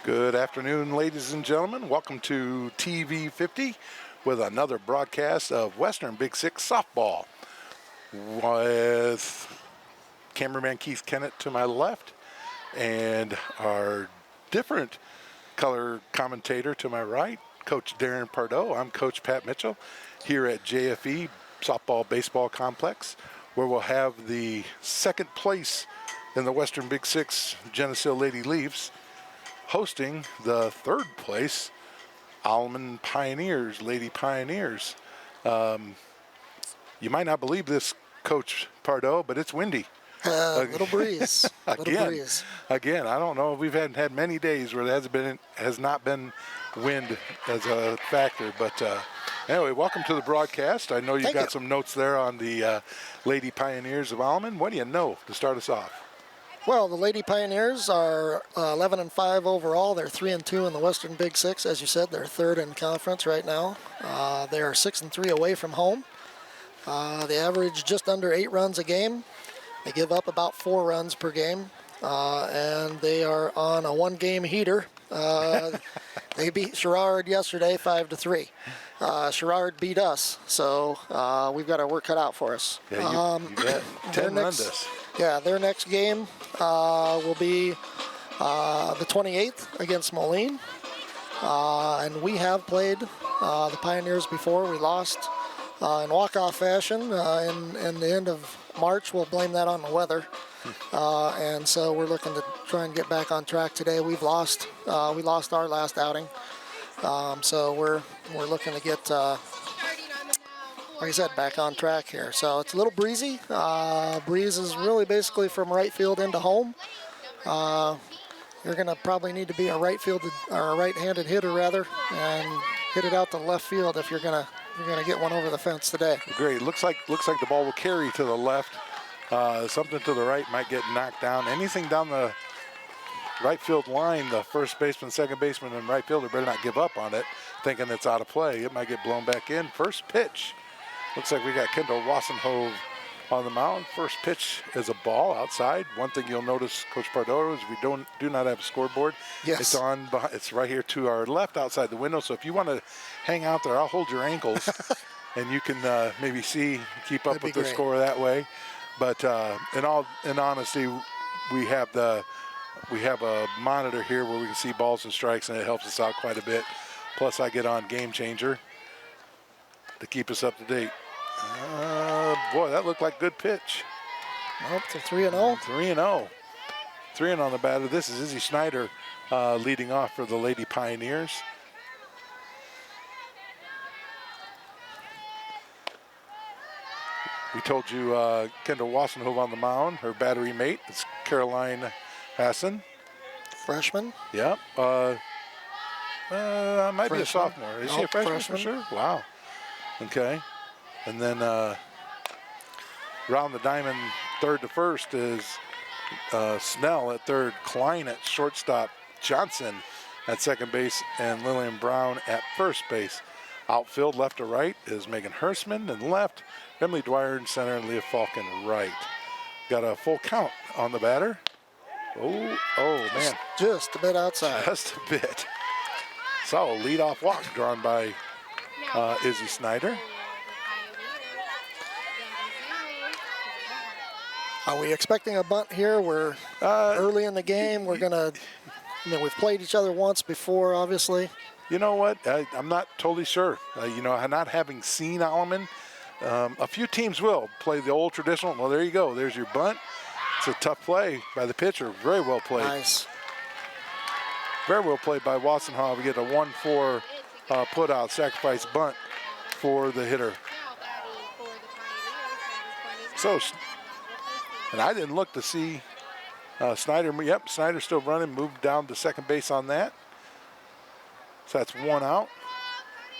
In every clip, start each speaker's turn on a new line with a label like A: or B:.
A: Good afternoon, ladies and gentlemen. Welcome to TV 50 with another broadcast of Western Big Six softball with cameraman Keith Kennett to my left and our different color commentator to my right, Coach Darren Pardo. I'm Coach Pat Mitchell here at JFE Softball Baseball Complex, where we'll have the second place in the Western Big Six Geneseo Lady Leafs hosting the third place Alleman Pioneers, Lady Pioneers. You might not believe this, Coach Pardo, but it's windy.
B: Little breeze.
A: Again, I don't know. We've had many days where there has not been wind as a factor. But anyway, welcome to the broadcast. I know you've got some notes there on the Lady Pioneers of Alleman. What do you know to start us off?
B: Well, the Lady Pioneers are 11-5 overall. They're 3-2 in the Western Big Six. As you said, they're third in conference right now. They are 6-3 away from home. They average just under 8 runs a game. They give up about 4 runs per game, and they are on a 1-game heater. They beat Sherrard yesterday 5-3. Sherrard beat us, so we've got our work cut out for us.
A: Yeah, you bet. 10 run this.
B: Yeah, their next game will be the 28th against Moline. And we have played the Pioneers before. We lost in walk-off fashion in the end of March. We'll blame that on the weather. And so we're looking to try and get back on track today. We lost our last outing. So we're looking to get, like I said, back on track here. So it's a little breezy. Breeze is really basically from right field into home. You're going to probably need to be a right-handed hitter rather, and hit it out to left field if you're gonna get one over the fence today.
A: Great. Looks like the ball will carry to the left. Something to the right might get knocked down. Anything down the right field line, the first baseman, second baseman, and right fielder better not give up on it, thinking it's out of play. It might get blown back in. First pitch. Looks like we got Kendall Wassenhove on the mound. First pitch is a ball outside. One thing you'll notice, Coach Pardo, is we do not have a scoreboard.
B: Yes.
A: It's right here to our left outside the window. So if you want to hang out there, I'll hold your ankles, and you can maybe keep up with the score that way. But in honesty, we have a monitor here where we can see balls and strikes, and it helps us out quite a bit. Plus, I get on Game Changer to keep us up to date. Boy, that looked like good pitch.
B: Nope, it's a 3-0.
A: 3-0. 3-0 on the batter. This is Izzy Snyder leading off for the Lady Pioneers. We told you Kendall Wassenhove on the mound. Her battery mate is Caroline Hassan.
B: Freshman.
A: Yep. Might be a sophomore. Is she a freshman for sure? Wow. Okay. And then around the diamond, third to first is Snell at third, Klein at shortstop, Johnson at second base, and Lillian Brown at first base. Outfield, left to right, is Megan Hurstman, and left, Emily Dwyer in center, and Leah Falk in right. Got a full count on the batter. Oh, man.
B: Just a bit outside.
A: Just a bit. So, leadoff walk drawn by Izzy Snyder.
B: Are we expecting a bunt here? We're early in the game. We've played each other once before, obviously.
A: You know what? I'm not totally sure. Not having seen Alleman, a few teams will play the old traditional. Well, there you go. There's your bunt. It's a tough play by the pitcher. Very well played.
B: Nice.
A: Very well played by Wassenhove. We get a 1-4 put-out sacrifice bunt for the hitter. So, and I didn't look to see Snyder. Yep, Snyder's still running. Moved down to second base on that. So that's 1 out,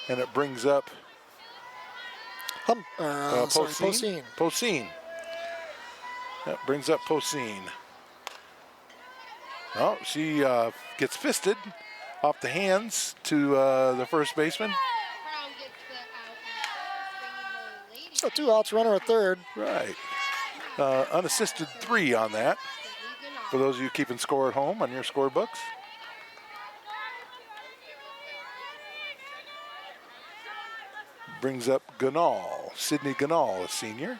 A: and it brings up
B: Poseen.
A: Poseen. That brings up Poseen. Oh, she gets fisted off the hands to the first baseman.
B: So 2 outs, runner at third.
A: Right. Unassisted 3 on that. For those of you keeping score at home on your scorebooks. brings up Ganal, Sydney Ganal, a senior.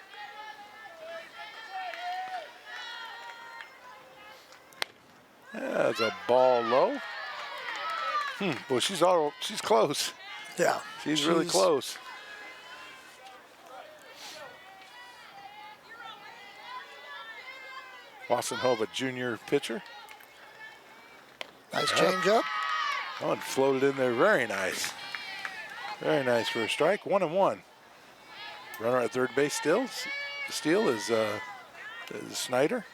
A: That's a ball low. Well, she's close.
B: Yeah.
A: She's really close. Wassenhova, junior pitcher.
B: Nice change up.
A: Oh, and floated in there. Very nice. Very nice for a strike. 1-1. Runner at third base still. Steal is Snyder.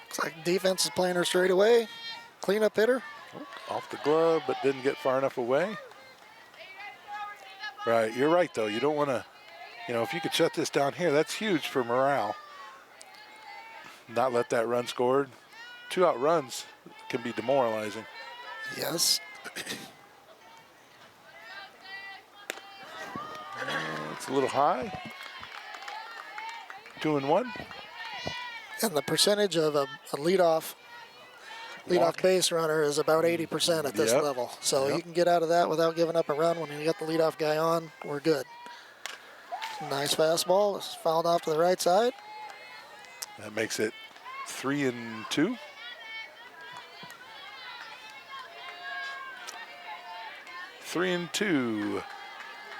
B: Looks like defense is playing her straight away. Cleanup hitter.
A: Oh, off the glove, but didn't get far enough away. Right, you're right, though. You don't want to, if you could shut this down here, that's huge for morale. Not let that run scored. 2 out runs can be demoralizing.
B: Yes.
A: It's a little high. 2-1.
B: And the percentage of a leadoff base runner is about 80% at this level. So you can get out of that without giving up a run. When you get the leadoff guy on, we're good. Nice fastball. It's fouled off to the right side.
A: That makes it 3-2. Three and two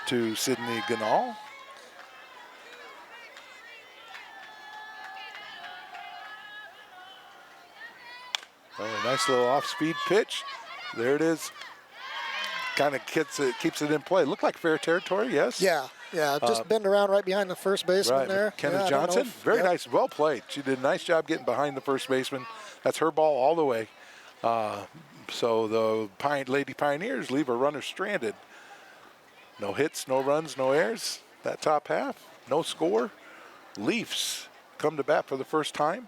A: to Sydney Ganal. Oh, a nice little off-speed pitch. There it is. Kind of keeps it in play. Looked like fair territory, yes?
B: Yeah. Just bend around right behind the first baseman there.
A: Kenneth Johnson, very nice, well played. She did a nice job getting behind the first baseman. That's her ball all the way. So the Lady Pioneers leave a runner stranded. No hits, no runs, no errors. That top half, no score. Leafs come to bat for the first time.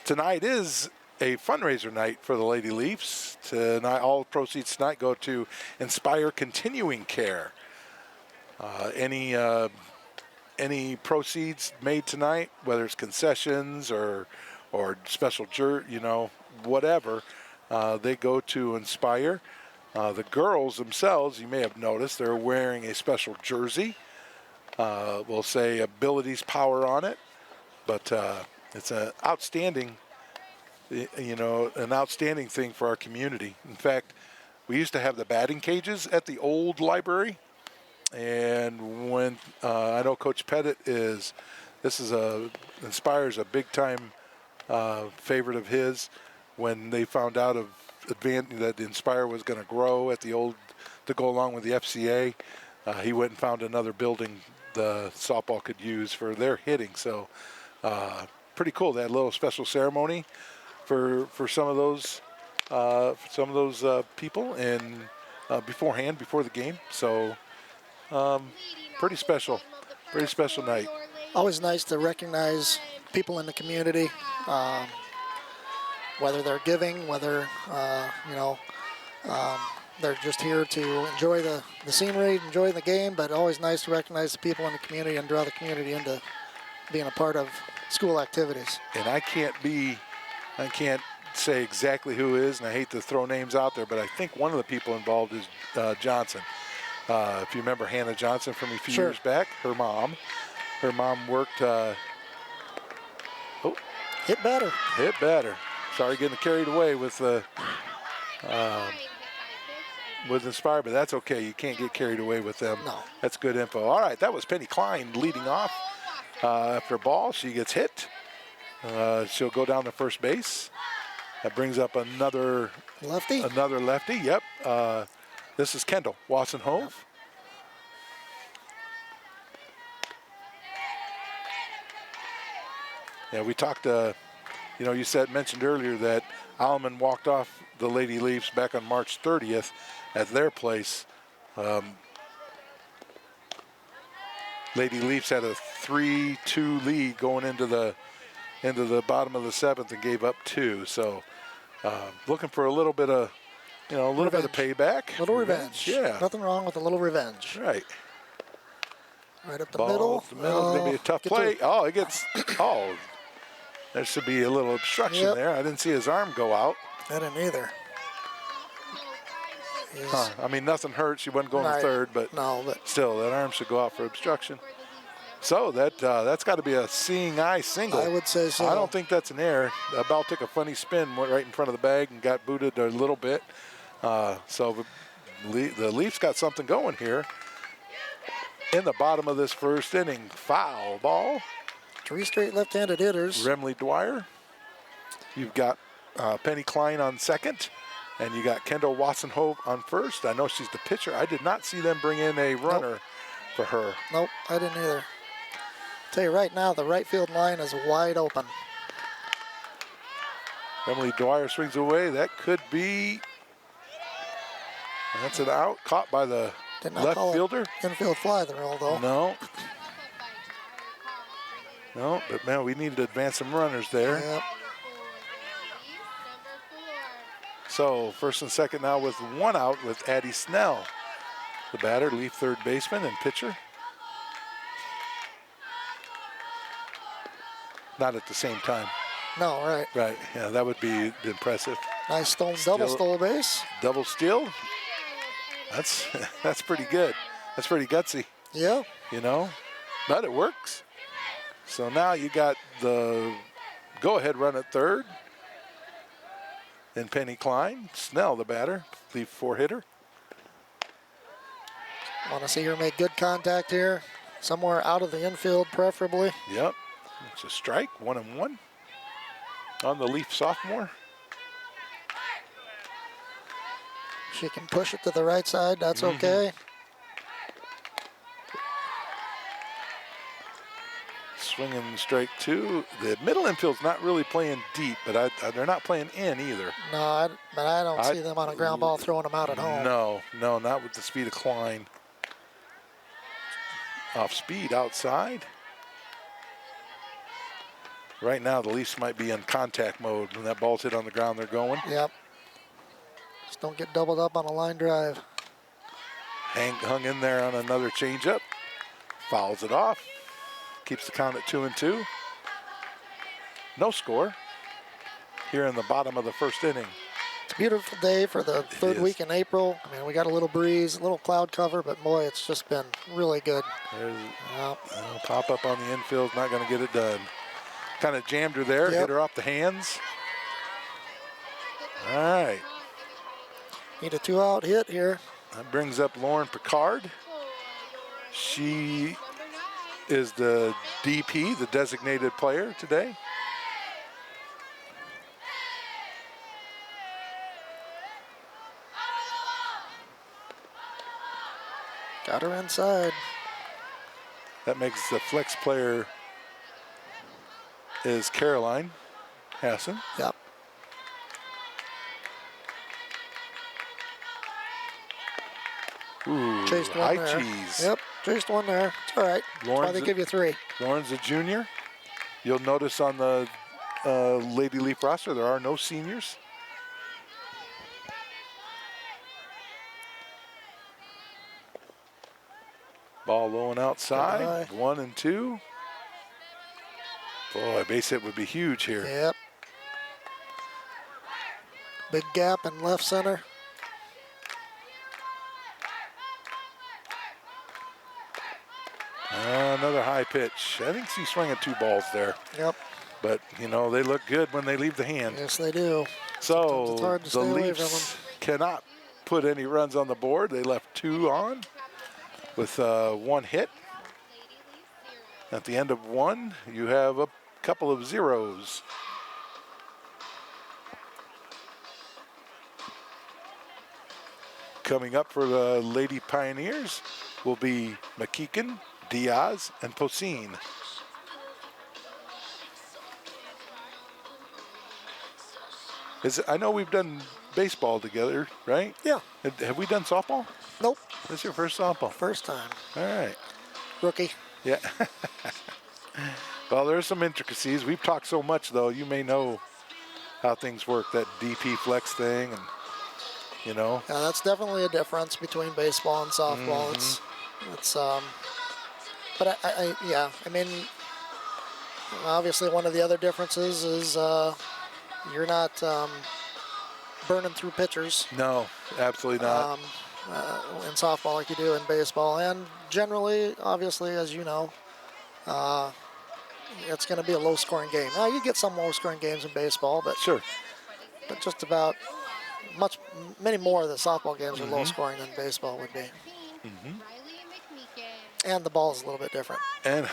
A: Tonight is a fundraiser night for the Lady Leafs. Tonight, all proceeds tonight go to Inspire Continuing Care. Any proceeds made tonight, whether it's concessions or special whatever, they go to Inspire. The girls themselves, you may have noticed, they're wearing a special jersey. We'll say Abilities Power on it, but it's an outstanding thing for our community. In fact, we used to have the batting cages at the old library. And when I know Coach Pettit Inspire's a big time favorite of his. When they found out that Inspire was going to grow at the old to go along with the FCA, he went and found another building the softball could use for their hitting. So pretty cool. They had a little special ceremony for some of those people and before the game. So. Pretty special night.
B: Always nice to recognize people in the community, whether they're giving, whether they're just here to enjoy the scenery, enjoy the game, but always nice to recognize the people in the community and draw the community into being a part of school activities.
A: And I can't say exactly who it is, and I hate to throw names out there, but I think one of the people involved is Johnson. If you remember Hannah Johnson from a few years back, her mom worked.
B: Hit better.
A: Sorry, getting carried away with Inspire, but that's okay. You can't get carried away with them.
B: No.
A: That's good info. All right, that was Penny Klein leading off. After a ball, she gets hit. She'll go down to first base. That brings up another
B: lefty.
A: Yep. This is Kendall Wassenhove. Yep. Yeah, we talked, you mentioned earlier that Alleman walked off the Lady Leafs back on March 30th at their place. Lady Leafs had a 3-2 lead going into the bottom of the seventh and gave up 2. So looking for a little bit of, bit of payback.
B: Little revenge.
A: Yeah.
B: Nothing wrong with a little revenge.
A: Right.
B: Right up the
A: Ball
B: middle.
A: Up the middle. It's going to be a tough play. It gets, there should be a little obstruction there. I didn't see his arm go out.
B: I didn't either.
A: I mean, nothing hurt. She wasn't going to
B: Right.
A: third, but
B: No, but
A: still, that arm should go out for obstruction. So that's got to be a seeing eye single.
B: I would say so.
A: I don't think that's an error. The ball took a funny spin, went right in front of the bag, and got booted a little bit. So the Leafs got something going here. In the bottom of this first inning, foul ball.
B: 3 straight left-handed hitters.
A: Remley Dwyer. You've got Penny Klein on second, and you got Kendall Wassenhove on first. I know she's the pitcher. I did not see them bring in a runner for her.
B: Nope, I didn't either. Tell you right now, the right field line is wide open.
A: Emily Dwyer swings away. That could be. That's an out. Caught by the
B: Did not
A: left
B: call
A: fielder.
B: it infield fly there, though.
A: No. No, but man, we need to advance some runners there.
B: Yep.
A: So first and second now with one out with Addie Snell. The batter, Leaf third baseman and pitcher. Not at the same time.
B: No, right.
A: Right, yeah, that would be impressive.
B: Nice double stole base.
A: Double steal. That's that's pretty good. That's pretty gutsy,
B: Yeah.
A: you know, but it works. So now you got the go-ahead run at third. And Penny Klein, Snell the batter, Leaf four-hitter.
B: Want to see her make good contact here. Somewhere out of the infield, preferably.
A: Yep, it's a strike, 1-1 on the Leaf sophomore.
B: She can push it to the right side. That's okay.
A: Swinging strike two. The middle infield's not really playing deep, but they're not playing in either.
B: No, but I don't see them on a ground ball throwing them out at home.
A: No, not with the speed of Klein. Off speed outside. Right now, the Leafs might be in contact mode. When that ball's hit on the ground, they're going.
B: Yep. Just don't get doubled up on a line drive.
A: Hung in there on another changeup. Fouls it off. Keeps the count at 2-2. No score here in the bottom of the first inning.
B: It's a beautiful day for the third week in April. I mean, we got a little breeze, a little cloud cover, but boy, it's just been really good.
A: Pop up on the infield, not going to get it done. Kind of jammed her there, hit her off the hands. All right.
B: Need a 2-out hit here.
A: That brings up Lauren Picard. She is the DP, the designated player today.
B: Got her inside.
A: That makes the flex player is Caroline Hassan.
B: Yep.
A: Ooh,
B: Chased one
A: high
B: there.
A: cheese.
B: Yep, chased one there. It's all right. That's why they give you 3.
A: Lauren's a junior. You'll notice on the Lady Leaf roster there are no seniors. Ball low and outside. 1-2. Boy, base hit would be huge here.
B: Yep. Big gap in left center.
A: Another high pitch. I think she's swinging 2 balls there.
B: Yep.
A: But, you know, they look good when they leave the hand.
B: Yes, they do.
A: So
B: it's hard to
A: the
B: stay away from
A: Leafs cannot put any runs on the board. They left 2 on with 1 hit. At the end of 1, you have a couple of zeros. Coming up for the Lady Pioneers will be McKeegan, Diaz, and Poseen. I know we've done baseball together, right?
B: Yeah.
A: Have we done softball?
B: Nope.
A: This is your first softball.
B: First time.
A: All right.
B: Rookie.
A: Yeah. Well, there's some intricacies. We've talked so much, though. You may know how things work, that DP flex thing, and you know.
B: Yeah, that's definitely a difference between baseball and softball. It's but I mean, obviously one of the other differences is you're not burning through pitchers
A: No, absolutely not.
B: in softball like you do in baseball. And generally, obviously, as you know, it's going to be a low-scoring game. Now, you get some low-scoring games in baseball, but
A: Sure.
B: just about many more of the softball games are low-scoring than baseball would be. And the ball is a little bit different.
A: And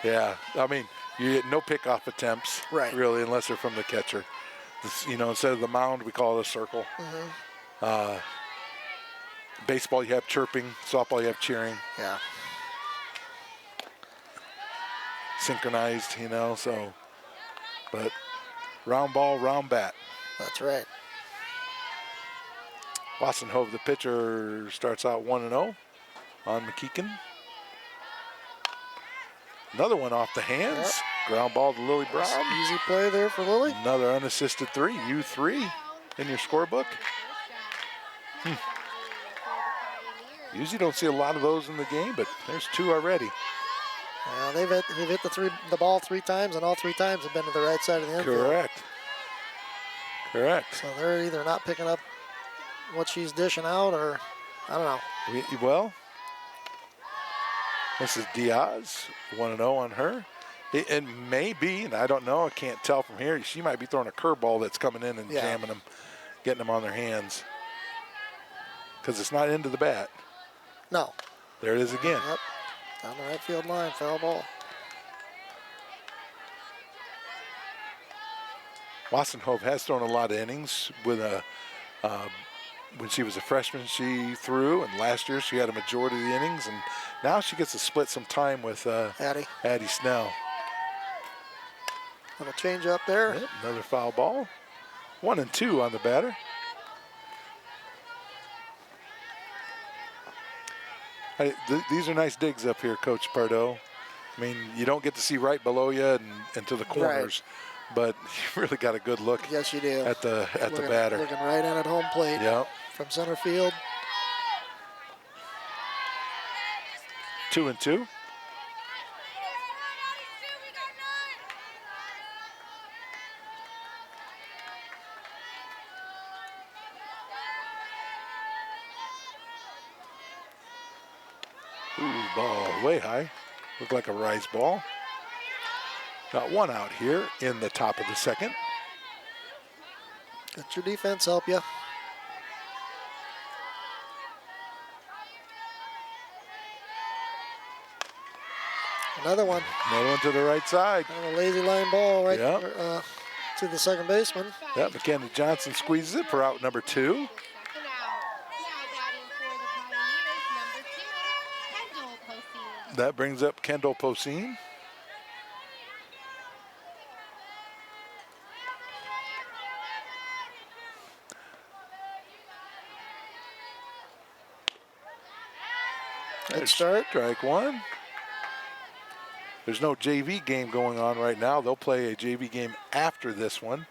A: yeah, I mean, you get no pickoff attempts,
B: Right.
A: really, unless they're from the catcher. Instead of the mound, we call it a circle. Baseball, you have chirping. Softball, you have cheering.
B: Yeah.
A: Synchronized, so. But round ball, round bat.
B: That's right.
A: Wassenhove, the pitcher, starts out 1-0 on McKeegan. Another one off the hands.
B: Yep.
A: Ground ball to Lily Brown.
B: Easy play there for Lily.
A: Another unassisted 3, U3 in your scorebook. Usually don't see a lot of those in the game, but there's 2 already.
B: Yeah, they've hit the ball 3 times, and all 3 times have been to the right side of the infield.
A: Correct.
B: So they're either not picking up what she's dishing out, or I don't know.
A: Well, this is Diaz, 1-0 on her. It may be, and I don't know, I can't tell from here, she might be throwing a curveball that's coming in and jamming them, getting them on their hands. Because it's not into the bat.
B: No.
A: There it is again.
B: Yep. Down the right field line, foul ball.
A: Wassenhove has thrown a lot of innings with when she was a freshman, she threw, and last year she had a majority of the innings, and now she gets to split some time with Addie Snell.
B: Little change up there.
A: Yep, another foul ball. 1-2 on the batter. These are nice digs up here, Coach Pardo. I mean, you don't get to see right below you and to the corners, but you really got a good look.
B: Yes, you do.
A: At the batter.
B: Looking right in at home plate.
A: Yep.
B: From center field.
A: 2-2. Ooh, ball way high. Looked like a rise ball. Got 1 out here in the top of the second.
B: Let your defense help you. Another one.
A: Another one to the right side.
B: And a lazy line ball right to the second baseman.
A: Yep, McKenna Johnson squeezes it for out number 2. That brings up Kendall Poseen.
B: Good start.
A: Strike 1. There's no JV game going on right now. They'll play a JV game after this one.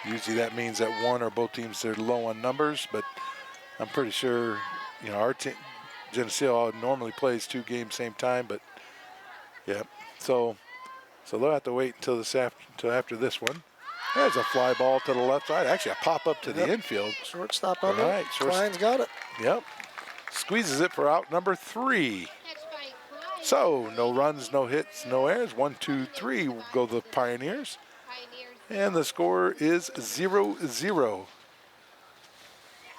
A: Usually that means that one or both teams are low on numbers, but I'm pretty sure, our team, Geneseo, normally plays 2 games same time, but yeah. So they'll have to wait until after this one. There's a fly ball to the left side. Actually, a pop up to the infield.
B: Shortstop under.
A: Right,
B: Klein's got it.
A: Yep. Squeezes it for out number 3. So no runs, no hits, no errors. 1, 2, 3 will go the Pioneers. And the score is 0-0.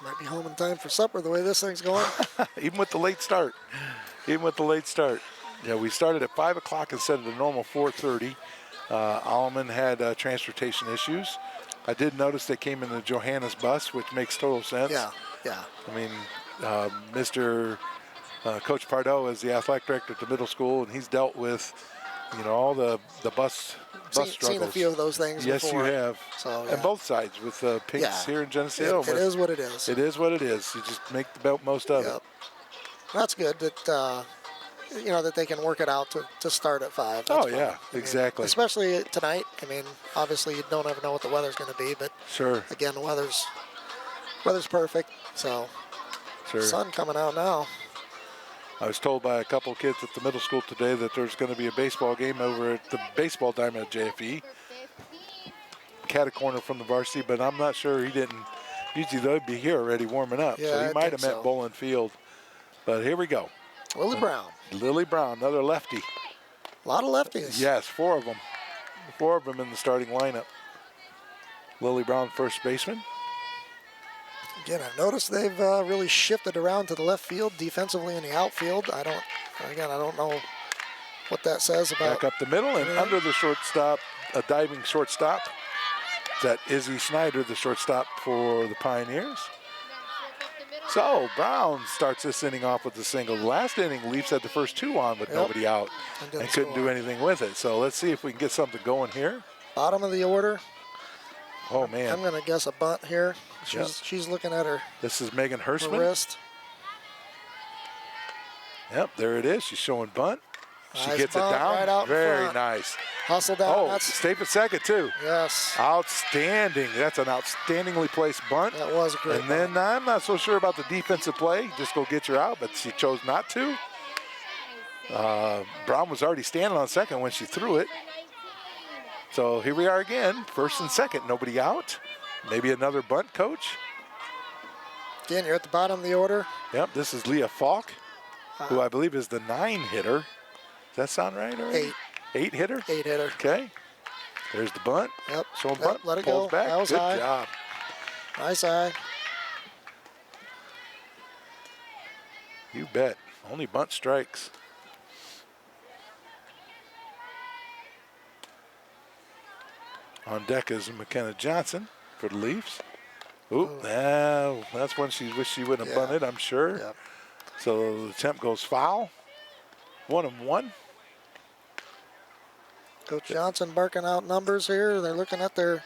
B: Might be home in time for supper the way this thing's going.
A: Even with the late start. Yeah, we started at 5 o'clock instead of the normal 4:30. Alleman had transportation issues. I did notice they came in the Johannes bus, which makes total sense.
B: Yeah.
A: I mean, Mr. Coach Pardo is the athletic director at the middle school, and he's dealt with, all the bus struggles.
B: Seen a few of those things
A: Yes,
B: before.
A: you have.
B: So,
A: And both sides with Pinks here in Geneseo.
B: It is what it is.
A: It is what it is. You just make the most of it.
B: That's good that that they can work it out to start at 5. That's fine.
A: Yeah, exactly.
B: Especially tonight. I mean, obviously you don't ever know what the weather's going to be, but
A: sure.
B: Again, the weather's perfect. So
A: sure.
B: Sun coming out now.
A: I was told by a couple kids at the middle school today that there's going to be a baseball game over at the baseball diamond at JFE. Cat a corner from the varsity, but I'm not sure. He didn't. Usually they'd be here already warming up,
B: Yeah,
A: so he
B: I
A: might have
B: think
A: meant
B: so.
A: Bowling Field. But here we go.
B: Lily Brown.
A: Lily Brown, another lefty.
B: A lot of lefties.
A: Yes, 4 of them. 4 of them in the starting lineup. Lily Brown, first baseman.
B: Again, I've noticed they've really shifted around to the left field defensively in the outfield. I don't know what that says about.
A: Back up the middle and under the shortstop, a diving shortstop. That Izzy Snyder, the shortstop for the Pioneers. So Brown starts this inning off with a single. The last inning, Leafs had the first 2 on with nobody out and couldn't do anything with it. So let's see if we can get something going here.
B: Bottom of the order.
A: Oh, man.
B: I'm going to guess a bunt here. She's looking at her,
A: This is Megan
B: her
A: Hirschman.
B: wrist.
A: Yep, there it is. She's showing bunt. She
B: Nice
A: gets it
B: bunt
A: down.
B: right out in
A: Very
B: front.
A: nice.
B: Hustle down.
A: Oh,
B: That's,
A: Stape at second, too.
B: yes,
A: Outstanding. That's an outstandingly placed bunt.
B: that was a great
A: And then I'm not so sure about the defensive play. Just go get your out, but she chose not to. Brown was already standing on second when she threw it. So here we are again, first and second, nobody out. Maybe another bunt, coach.
B: Again, you're at the bottom of the order.
A: Yep, this is Leah Falk, who I believe is the 9 hitter. Does that sound right? Already? 8 hitter?
B: 8 hitter.
A: Okay. There's the bunt.
B: Yep.
A: Showing
B: Yep,
A: bunt.
B: let it
A: Pulls
B: go.
A: back.
B: That was
A: Good
B: high.
A: job.
B: Nice eye.
A: You bet. Only bunt strikes. On deck is McKenna Johnson for the Leafs. Oop, that's when she wished she wouldn't have bunted, I'm sure.
B: Yep.
A: So the attempt goes foul. 1-1.
B: Coach Johnson barking out numbers here. They're looking at their,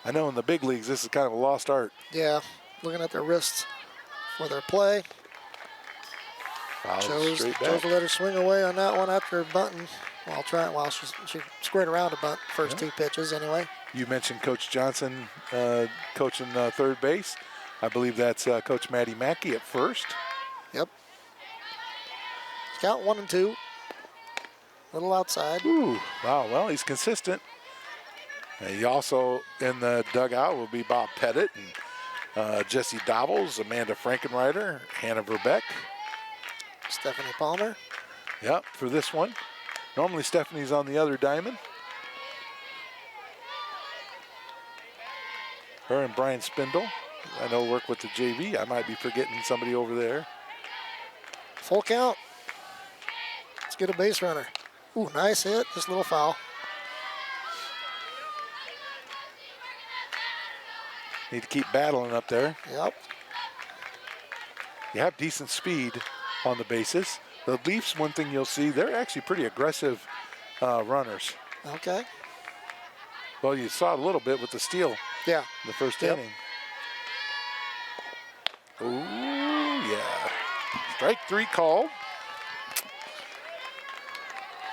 A: I know in the big leagues this is kind of a lost art.
B: looking at their wrists for their play.
A: Foul
B: Chose
A: straight
B: to
A: back.
B: let her swing away on that one after bunting. While she squared around to bunt first 2 pitches anyway.
A: You mentioned Coach Johnson coaching third base. I believe that's Coach Maddie Mackey at first.
B: Yep. Count 1 and 2. Little outside.
A: Ooh, wow, well, he's consistent. He also in the dugout will be Bob Pettit and Jesse Dobbles, Amanda Frankenreiter, Hannah Verbeck.
B: Stephanie Palmer.
A: Yep, for this one. Normally Stephanie's on the other diamond. Her and Brian Spindle, I know, work with the JV. I might be forgetting somebody over there.
B: Full count. Let's get a base runner. Ooh, nice hit. Just a little foul.
A: Need to keep battling up there.
B: Yep.
A: You have decent speed on the bases. The Leafs, one thing you'll see, they're actually pretty aggressive runners.
B: Okay.
A: Well, you saw it a little bit with the steal in
B: Yeah.
A: the first
B: Yep.
A: inning. Ooh, yeah. Strike 3 call.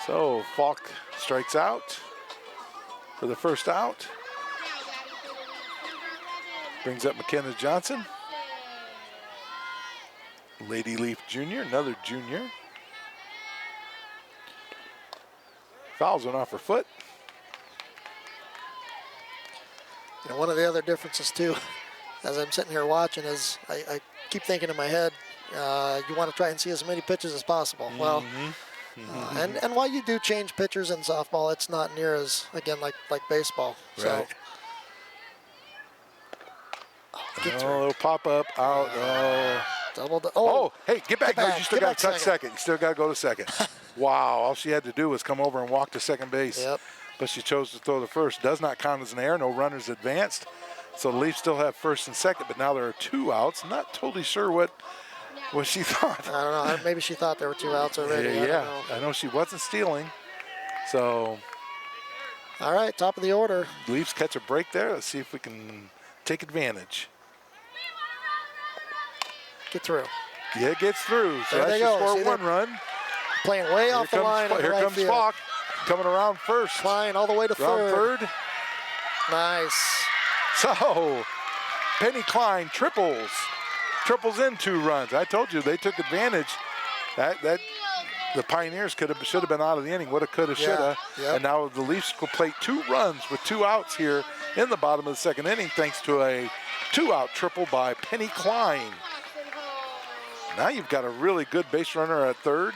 A: So Falk strikes out for the first out. Brings up McKenna Johnson. Lady Leaf Jr., another junior. Fouls went off her foot.
B: You know, one of the other differences too, as I'm sitting here watching, is I keep thinking in my head, you want to try and see as many pitches as possible. Well, and while you do change pitchers in softball, it's not near as, again, like baseball. So.
A: Right.
B: Get
A: Oh, it'll pop up, out.
B: Oh,
A: Hey, get back.
B: Get back,
A: You still
B: get
A: got
B: back
A: to touch second. You still got to go to second. Wow, all she had to do was come over and walk to second base.
B: Yep.
A: But she chose to throw the first. Does not count as an error. No runners advanced. So the Leafs still have first and second, but now there are 2 outs. Not totally sure what she thought.
B: I don't know. Maybe she thought there were 2 outs already. I don't know.
A: I know she wasn't stealing. So
B: All right, top of the order.
A: Leafs catch a break there. Let's see if we can take advantage.
B: Get through.
A: Yeah, it gets through. So
B: There
A: that
B: they
A: should
B: go.
A: score
B: See,
A: 1 run.
B: Playing way off the line.
A: Here
B: right
A: comes
B: field.
A: Falk coming around first.
B: Flying all the way to
A: Around
B: third.
A: third.
B: Nice.
A: So Penny Klein triples triples in 2 runs. I told you they took advantage. That the Pioneers should have been out of the inning. Woulda, coulda, shoulda.
B: Yep.
A: And now the Leafs will play 2 runs with 2 outs here in the bottom of the 2nd inning, thanks to a 2-out triple by Penny Klein. Now you've got a really good base runner at 3rd.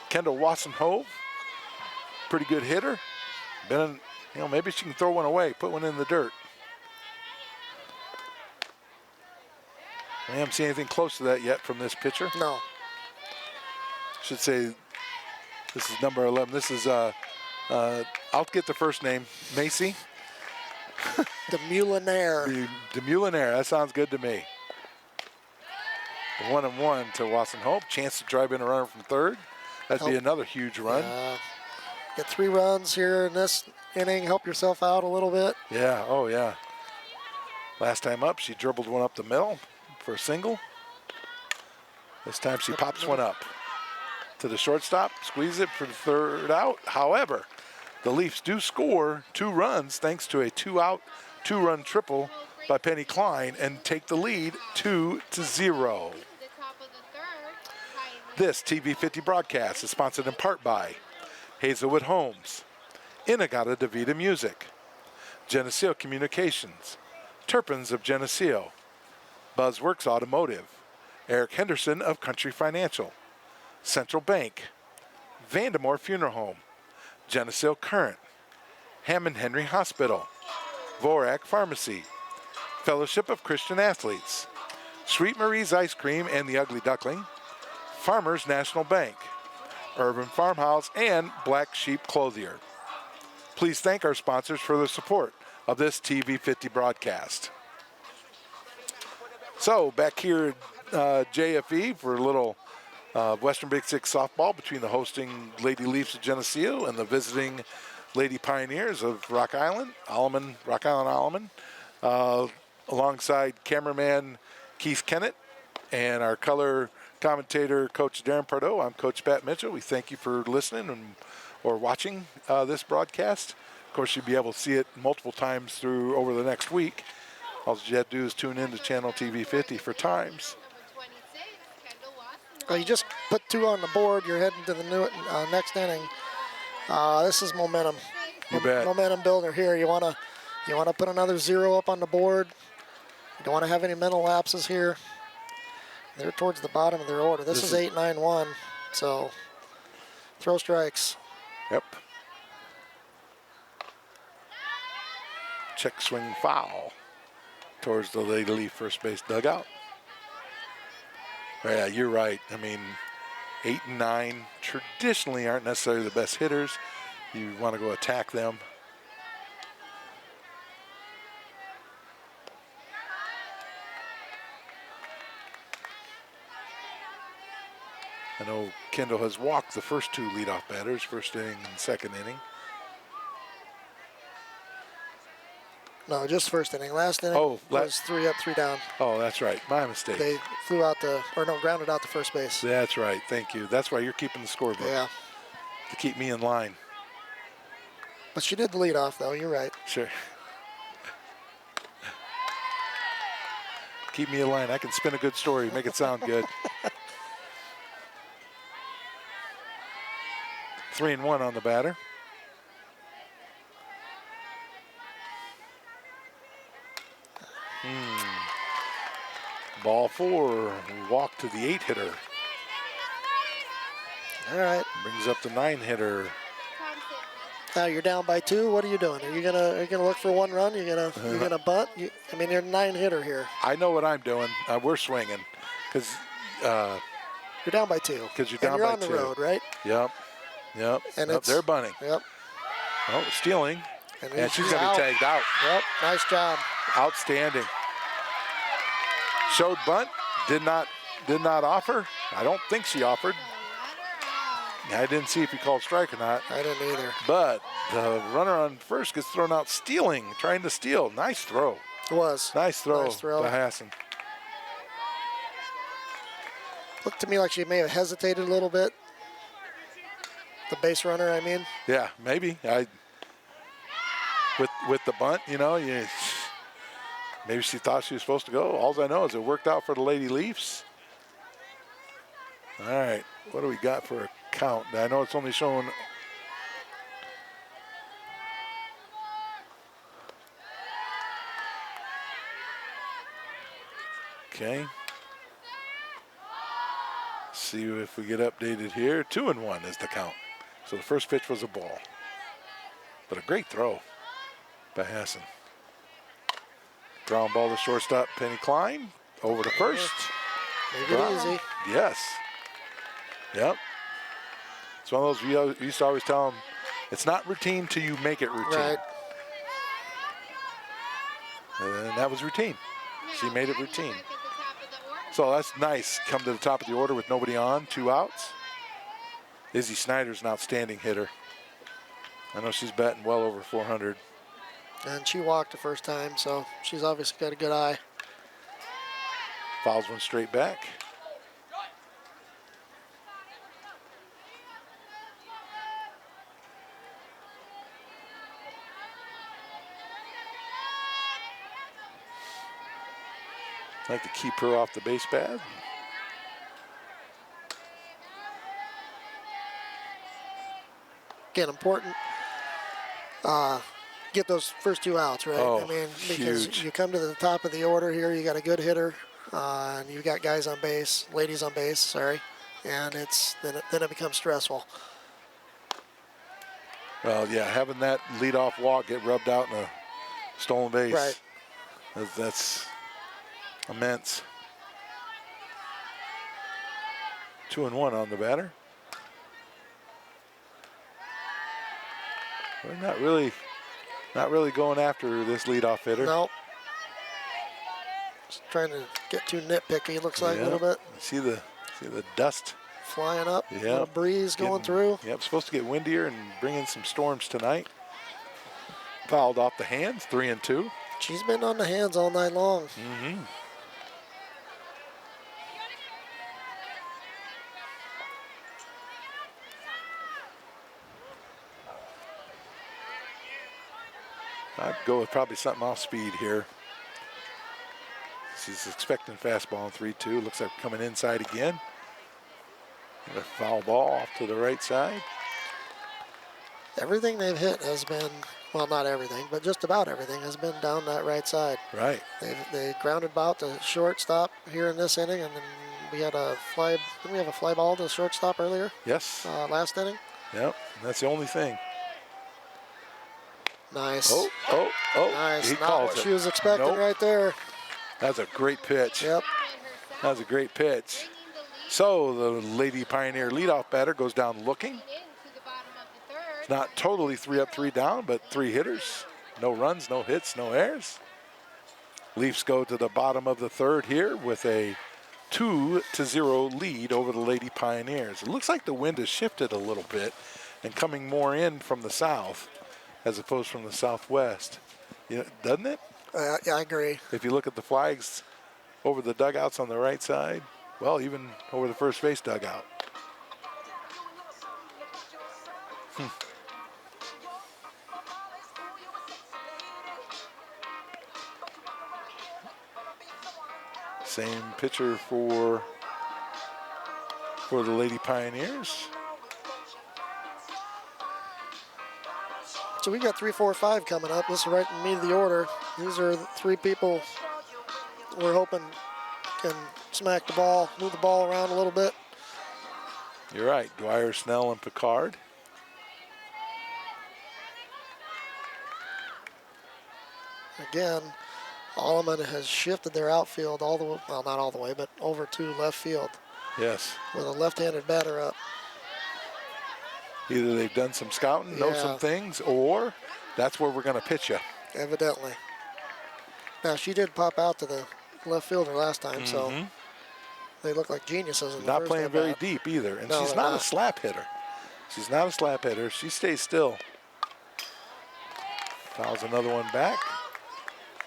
A: Kendall Wassenhove, pretty good hitter. Maybe she can throw one away, put one in the dirt. I haven't seen anything close to that yet from this pitcher.
B: No.
A: Should say this is number 11. This is, I'll get the first name, Macy.
B: The Mulinaire.
A: The Mulinaire, that sounds good to me. 1-1 to Wassenhope. Chance to drive in a runner from 3rd. That'd be another huge run.
B: Get 3 runs here in this inning. Help yourself out a little bit.
A: Yeah, oh yeah. Last time up, she dribbled one up the middle for a single. This time she pops one up to the shortstop, squeeze it for the 3rd out. However, the Leafs do score 2 runs thanks to a 2-out, 2-run triple by Penny Klein and take the lead 2-0. This TV50 broadcast is sponsored in part by Hazelwood Homes, Inagata DeVita Music, Geneseo Communications, Turpins of Geneseo, Buzzworks Automotive, Eric Henderson of Country Financial, Central Bank, Vandemore Funeral Home, Geneseo Current, Hammond Henry Hospital, Vorak Pharmacy, Fellowship of Christian Athletes, Sweet Marie's Ice Cream and the Ugly Duckling, Farmers National Bank, Urban Farmhouse, and Black Sheep Clothier. Please thank our sponsors for their support of this TV50 broadcast. So back here at JFE for a little Western Big Six softball between the hosting Lady Leafs of Geneseo and the visiting Lady Pioneers of Rock Island, Rock Island Alleman, alongside cameraman Keith Kennett and our color commentator, Coach Darren Pardo. I'm Coach Pat Mitchell. We thank you for listening or watching this broadcast. Of course, you'll be able to see it multiple times through over the next week. All you have to do is tune in to Channel TV 50 for times.
B: Well, you just put 2 on the board. You're heading to the next inning. This is momentum.
A: You bet.
B: Momentum builder here. You want to put another 0 up on the board. You don't want to have any mental lapses here. They're towards the bottom of their order. This is 8-9-1, so throw strikes.
A: Yep. Check swing foul towards the Lady Leaf first base dugout. Yeah, you're right. I mean, 8 and 9 traditionally aren't necessarily the best hitters. You want to go attack them. I know Kendall has walked the first 2 leadoff batters, first inning and 2nd inning.
B: No, just first inning. Last inning was 3 up, 3 down.
A: Oh, that's right. My mistake.
B: They grounded out to first base.
A: That's right. Thank you. That's why you're keeping the scorebook.
B: Yeah.
A: To keep me in line.
B: But she did the leadoff, though. You're right.
A: Sure. Keep me in line. I can spin a good story, make it sound good. 3-1 on the batter. Ball 4, walk to the 8-hitter.
B: All right.
A: Brings up the 9-hitter.
B: Now you're down by 2. What are you doing? Are you gonna look for 1 run? You're gonna bunt? You're a 9-hitter here.
A: I know what I'm doing. We're swinging because
B: you're down by 2.
A: Because you're down by 2.
B: You're on the road, right?
A: Yep. And they're bunting.
B: Yep.
A: Oh, stealing. And she's gonna
B: out.
A: be tagged out.
B: Yep. Nice job.
A: Outstanding. Showed bunt. Did not offer. I don't think she offered. I didn't see if he called strike or not.
B: I didn't either.
A: But the runner on first gets thrown out stealing, trying to steal. Nice throw.
B: It was.
A: Nice throw
B: by
A: Hassan.
B: Looked to me like she may have hesitated a little bit. The base runner, I mean.
A: Maybe she thought she was supposed to go. All I know is it worked out for the Lady Leafs. All right, what do we got for a count? I know it's only showing. Okay. See if we get updated here. 2-1 is the count. So the first pitch was a ball. But a great throw by Hassan. Ground ball to shortstop, Penny Klein. Over to first.
B: Make it easy.
A: Yes. Yep. It's one of those we used to always tell them, it's not routine till you make it routine.
B: Right.
A: And that was routine. She made it routine. So that's nice. Come to the top of the order with nobody on, 2 outs. Izzy Snyder's an outstanding hitter. I know she's batting well over 400.
B: And she walked the first time, so she's obviously got a good eye.
A: Fouls one straight back. Like to keep her off the base pad.
B: Again, important. Get those first 2 outs, right?
A: Oh,
B: I mean, because
A: huge.
B: you come to the top of the order here, you got a good hitter, and you got guys on base, ladies on base, sorry, and then it becomes stressful.
A: Well, yeah, having that leadoff walk get rubbed out in a stolen base.
B: Right.
A: That's immense. 2-1 on the batter. We're not really going after this leadoff hitter.
B: No. Just trying to get too nitpicky, looks like a little bit.
A: See the dust
B: Flying up,
A: Yeah.
B: little breeze going through.
A: Yep, supposed to get windier and bring in some storms tonight. Fouled off the hands, 3-2.
B: She's been on the hands all night long.
A: Mm-hmm. I'd go with probably something off speed here. She's expecting fastball in 3-2. Looks like coming inside again. A foul ball off to the right side.
B: Everything they've hit has been, well, not everything, but just about everything has been down that right side.
A: Right.
B: They grounded out to shortstop here in this inning, and then we had a fly. Didn't we have a fly ball to shortstop earlier?
A: Yes.
B: Last inning.
A: Yep. That's the only thing.
B: Nice.
A: Oh.
B: Nice.
A: He
B: Not
A: calls
B: what
A: it.
B: she was expecting
A: Nope.
B: right there.
A: That's a great pitch.
B: Yep.
A: That was a great pitch. So the Lady Pioneer leadoff batter goes down looking. It's not totally 3 up, 3 down, but 3 hitters. No runs, no hits, no errors. Leafs go to the bottom of the third here with a 2-0 lead over the Lady Pioneers. It looks like the wind has shifted a little bit and coming more in from the south as opposed from the southwest. Doesn't it?
B: Yeah, I agree.
A: If you look at the flags over the dugouts on the right side, well, even over the first base dugout. Same pitcher for the Lady Pioneers.
B: So we got 3, 4, 5 coming up. This is right in the meat of the order. These are the 3 people we're hoping can smack the ball, move the ball around a little bit.
A: You're right, Dwyer, Snell, and Picard.
B: Again, Alleman has shifted their outfield all the way, well, not all the way, but over to left field
A: Yes.
B: with a left-handed batter up.
A: Either they've done some scouting, know some things, or that's where we're going to pitch you.
B: Evidently. Now, she did pop out to the left fielder last time, so they look like geniuses. In the
A: Not
B: first
A: playing very
B: at-bat.
A: deep either. And
B: No,
A: she's
B: they're
A: not a
B: not.
A: slap hitter. She's not a slap hitter. She stays still. Fouls another one back.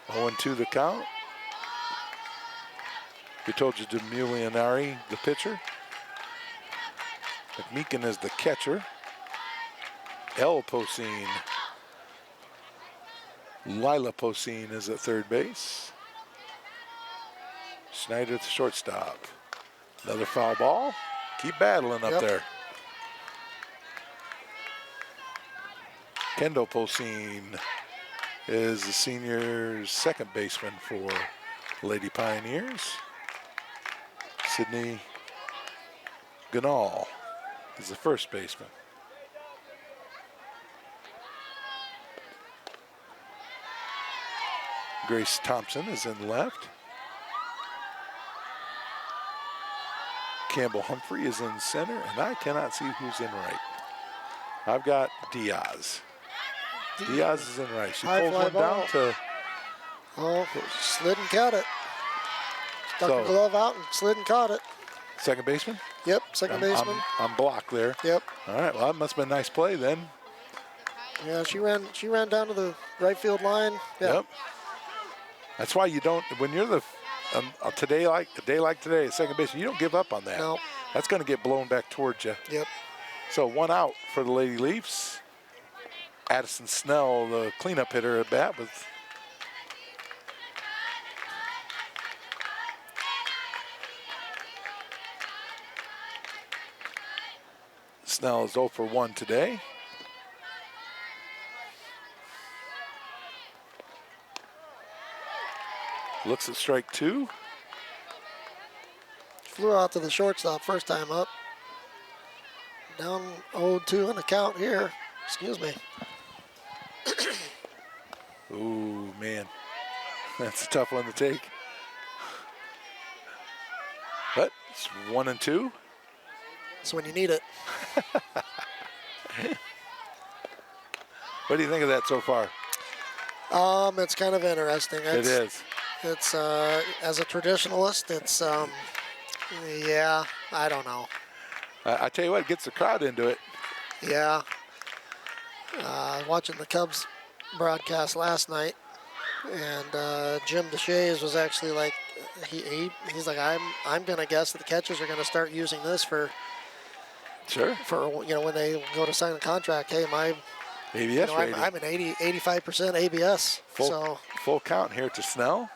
A: 0-2 the count. We told you Demulianari, the pitcher. McMeekin is the catcher. El Poseen. Lila Poseen is at third base. Schneider at the shortstop. Another foul ball. Keep battling up there. Kendall Poseen is the senior second baseman for Lady Pioneers. Sydney Ganal is the first baseman. Grace Thompson is in left. Campbell Humphrey is in center, and I cannot see who's in right. I've got Diaz. Diaz is in right. She pulls one down to...
B: Oh, slid and caught it. Stuck her glove out and slid and caught it.
A: Second baseman?
B: Yep, second baseman.
A: I'm blocked there.
B: Yep.
A: All right, well, that must have been a nice play then.
B: Yeah, she ran down to the right field line.
A: Yep. That's why you don't, when you're the, a day like today, second baseman, you don't give up on that.
B: No.
A: That's going to get blown back towards you.
B: Yep.
A: So 1 out for the Lady Leafs. Addison Snell, the cleanup hitter at bat with Snell is 0 for 1 today. Looks at strike 2.
B: Flew out to the shortstop first time up. Down 0-2 on the count here. Excuse me.
A: Ooh, man. That's a tough one to take. But it's 1 and 2.
B: That's when you need it.
A: What do you think of that so far?
B: It's kind of interesting.
A: It is.
B: It's as a traditionalist, it's yeah, I don't know.
A: I tell you what, it gets the crowd into it.
B: Yeah. Watching the Cubs broadcast last night, and Jim DeShays was actually like, he's like, I'm gonna guess that the catchers are gonna start using this for when they go to sign a contract. Hey, my
A: ABS rating.
B: I'm an 85% ABS.
A: Full count here to Snell.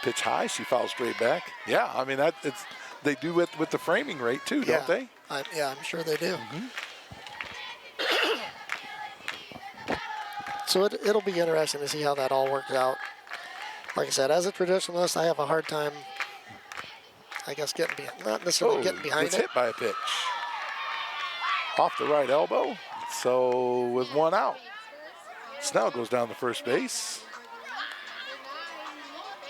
A: Pitch high, she fouls straight back. Yeah, I mean they do with the framing rate too, don't they?
B: I'm sure they do.
A: Mm-hmm.
B: So it'll be interesting to see how that all works out. Like I said, as a traditionalist, I have a hard time, I guess, not necessarily getting behind
A: it's
B: it.
A: Hit by a pitch. Off the right elbow. So with 1 out, Snell goes down to first base.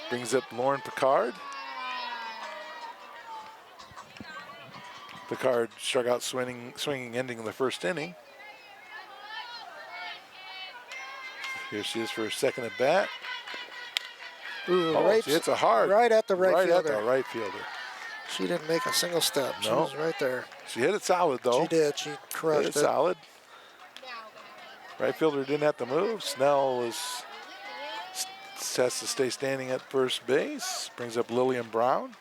A: Brings up Lauren Picard. Picard struck out swinging, ending the first inning. Here she is for her second at bat.
B: Ooh,
A: she hits a hard.
B: Right at the right fielder.
A: Right at the right fielder.
B: She didn't make a single step. She was right there.
A: She hit it solid, though.
B: She did. She crushed
A: hit it. Solid. Right fielder didn't have to move. Snell has to stay standing at first base. Brings up Lillian Brown,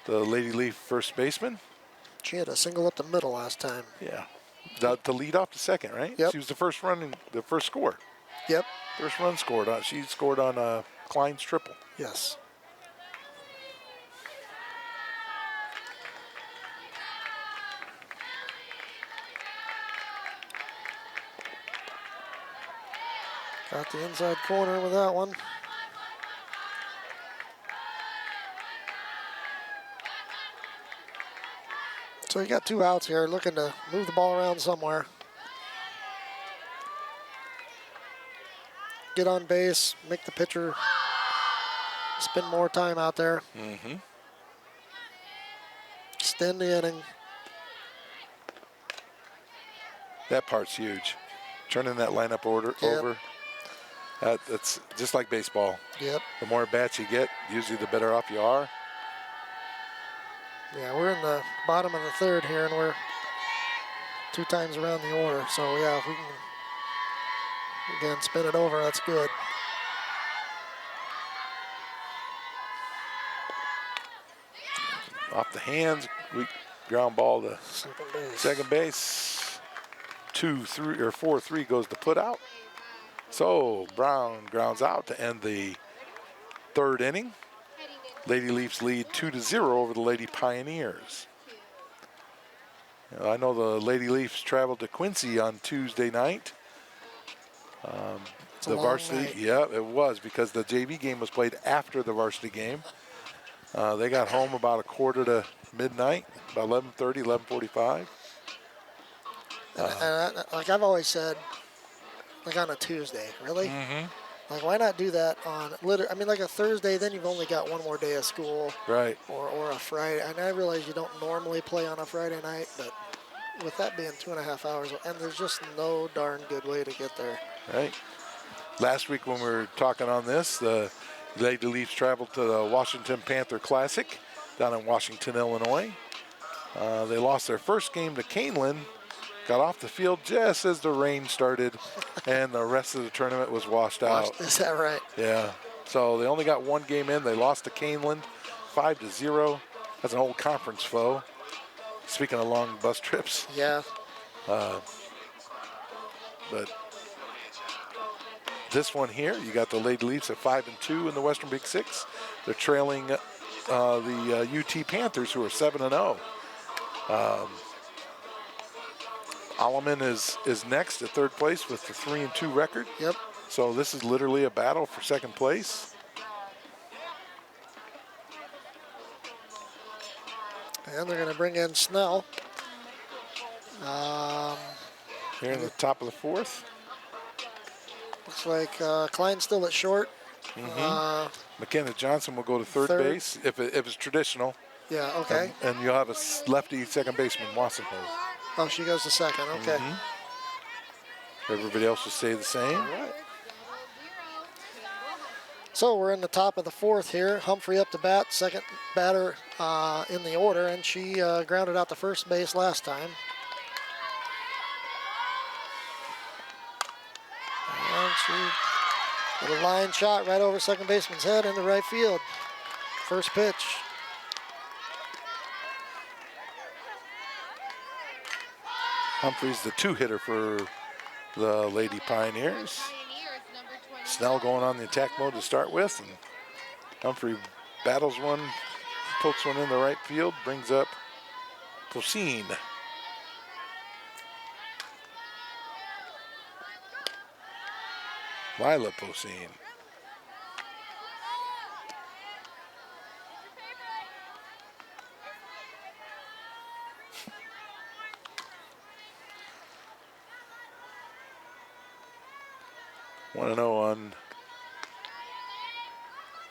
A: the Lady Leaf first baseman.
B: She had a single up the middle last time.
A: Yeah. To lead off the second, right?
B: Yep.
A: She was the first score.
B: Yep.
A: First run scored on. She scored on Klein's triple.
B: Yes. Got the inside corner with that one. So you got 2 outs here, looking to move the ball around somewhere. Get on base, make the pitcher spend more time out there.
A: Mm-hmm.
B: Extend the inning.
A: That part's huge. Turning that lineup over. That's just like baseball.
B: Yep.
A: The more bats you get, usually the better off you are.
B: Yeah, we're in the bottom of the third here, and we're 2 times around the order. So, yeah, if we can, again, spin it over, that's good.
A: Off the hands, weak ground ball to second base. 2-3 or 4-3 goes to put out. So Brown grounds out to end the third inning. Lady Leafs lead 2-0 over the Lady Pioneers. I know the Lady Leafs traveled to Quincy on Tuesday night.
B: It's a
A: The
B: long
A: varsity,
B: night.
A: yeah, it was, because the JV game was played after the varsity game. They got home about 1:45, about 11:30, 11:45.
B: And like I've always said, like on a Tuesday, really? Like, why not do that on I mean, like a Thursday, then you've only got one more day of school.
A: Right,
B: Or a Friday. And I realize you don't normally play on a Friday night, but with that being 2.5 hours, and there's just no darn good way to get there.
A: right. Last week when we were talking on this, the Lady Leafs traveled to the Washington Panther Classic down in Washington, Illinois. They lost their first game to Canelan, got off the field just as the rain started, and the rest of the tournament was washed out.
B: Is that right?
A: Yeah. So they only got one game in. They lost to Canelan 5-0. That's an old conference foe. Speaking of long bus trips.
B: Yeah.
A: But this one here, you got the Lady Leafs at 5-2 in the Western Big Six. They're trailing the UT Panthers, who are 7-0. Alleman is next at third place with the 3-2 record.
B: Yep.
A: So this is literally a battle for second place.
B: And they're going to bring in Snell.
A: Here in the top of the fourth.
B: Looks like Klein's still at short.
A: McKenna Johnson will go to third base if it's traditional.
B: Yeah, okay.
A: And you'll have a lefty second baseman, Wassenhove.
B: Oh, she goes to second. Okay.
A: Everybody else will stay the same.
B: All right. So we're in the top of the fourth here. Humphrey up to bat, second batter in the order, and she grounded out to first base last time. And she with a line shot right over second baseman's head into right field. First pitch.
A: Humphrey's the two-hitter for the Lady Pioneers. Snell going on the attack mode to start with, and Humphrey battles one, pokes one in the right field, brings up Poseen. Lila Poseen. Want to know on.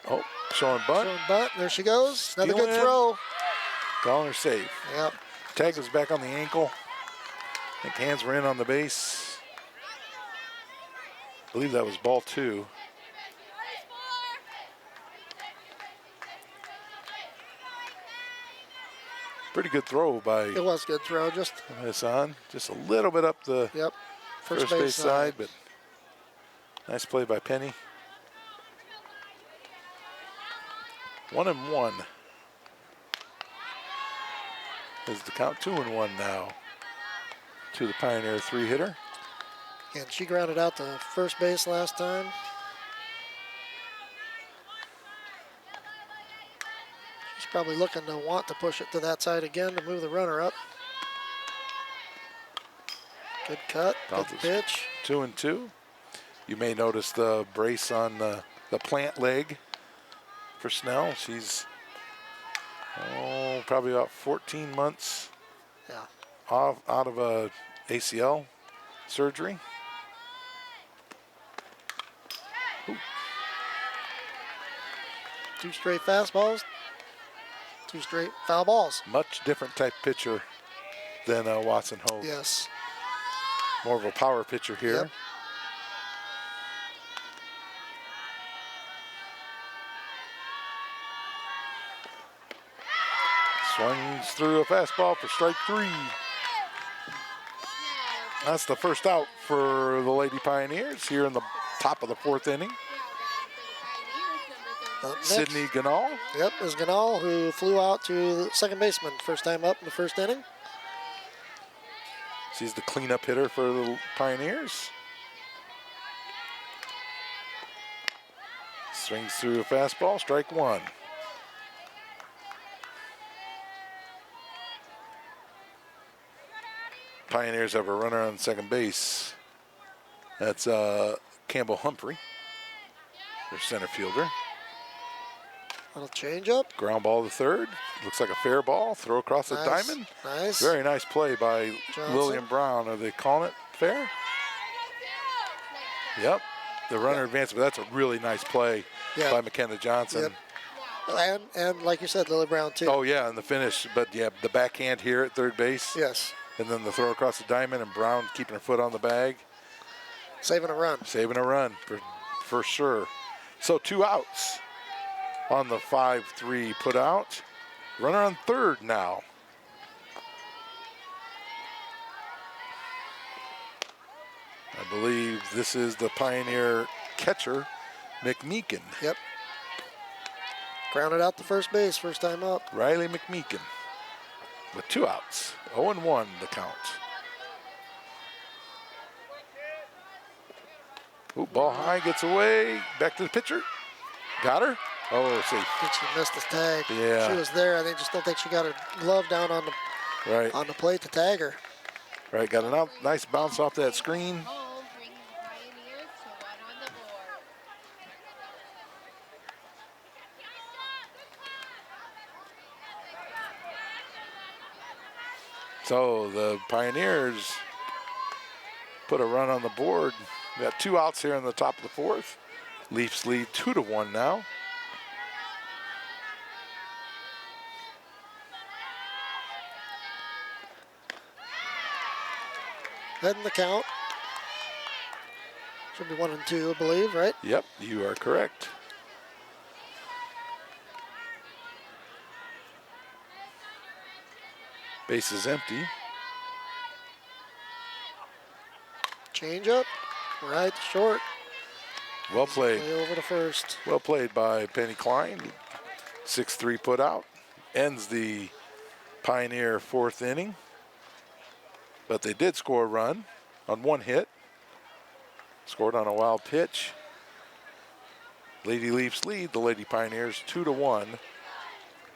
A: Oh, showing bunt.
B: Showing bunt. There she goes. Another
A: Stealing
B: good
A: it.
B: throw.
A: Calling her safe.
B: Yep.
A: Tag was back on the ankle. I think hands were in on the base. I believe that was ball two. Pretty good throw by
B: It was a good throw. Just
A: Hassan. Just a little bit up the
B: yep.
A: first base side, but nice play by Penny. 1-1. Is the count 2-1 now to the Pioneer three-hitter.
B: And she grounded out to first base last time. She's probably looking to want to push it to that side again to move the runner up. Good cut, good pitch.
A: 2-2. You may notice the brace on the plant leg for Snell. She's probably about 14 months
B: Yeah.
A: out of a ACL surgery.
B: Two straight fastballs, two straight foul balls.
A: Much different type pitcher than Watson Hope.
B: Yes.
A: More of a power pitcher here.
B: Yep.
A: Swings through a fastball for strike three. That's the first out for the Lady Pioneers here in the top of the fourth inning.
B: Up next,
A: Sydney Ganal.
B: Yep, is Ganal, who flew out to the second baseman first time up in the first inning.
A: She's the cleanup hitter for the Pioneers. Swings through a fastball, strike one. Pioneers have a runner on second base. That's Campbell Humphrey, their center fielder.
B: Little change up.
A: Ground ball to third. Looks like a fair ball. Throw across the
B: Nice.
A: diamond.
B: Nice.
A: Very nice play by
B: Johnson.
A: William Brown. Are they calling it fair? Yep. The runner advanced, but that's a really nice play by McKenna Johnson.
B: Yep. And like you said, Lily Brown too.
A: Oh, yeah, and the finish. But, yeah, the backhand here at third base.
B: Yes.
A: And then the throw across the diamond, and Brown keeping her foot on the bag.
B: Saving a run.
A: Saving a run for sure. So 2 outs on the 5-3 put out. Runner on third now. I believe this is the Pioneer catcher, McMeekin.
B: Yep. Grounded out to first base, first time up.
A: Riley McMeekin with 2 outs. 0-1 the count. Ooh, ball high, gets away. Back to the pitcher. Got her. Oh, safe.
B: I think she missed his tag.
A: Yeah.
B: She was there. I just don't think she got her glove down on the plate to tag her.
A: Right, got a nice bounce off that screen. So the Pioneers put a run on the board. We got 2 outs here in the top of the 4th. Leafs lead 2-1 now.
B: Heading the count. Should be 1-2, I believe, right?
A: Yep, you are correct. Base is empty.
B: Change up. Right, short.
A: Well played.
B: Play over to first.
A: Well played by Penny Klein. 6-3 put out. Ends the Pioneer 4th inning. But they did score a run on 1 hit. Scored on a wild pitch. Lady Leafs lead the Lady Pioneers 2-1.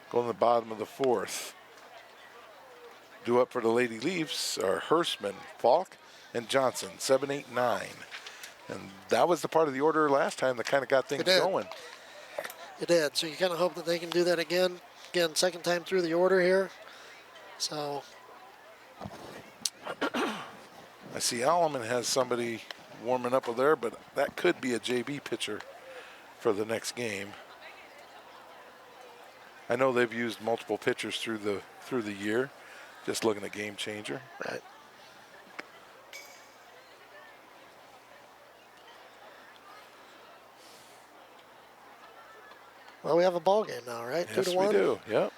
A: Going to the bottom of the 4th. Due up for the Lady Leafs are Hurstman, Falk, and Johnson, 7, 8, 9. And that was the part of the order last time that kind of got things going.
B: It did. So you kind of hope that they can do that again. Again, second time through the order here. So
A: I see Alleman has somebody warming up with there, but that could be a JV pitcher for the next game. I know they've used multiple pitchers through the year. Just looking at game changer.
B: Right. Well, we have a ball game now, right?
A: Yes,
B: 2-1.
A: we do. Yep.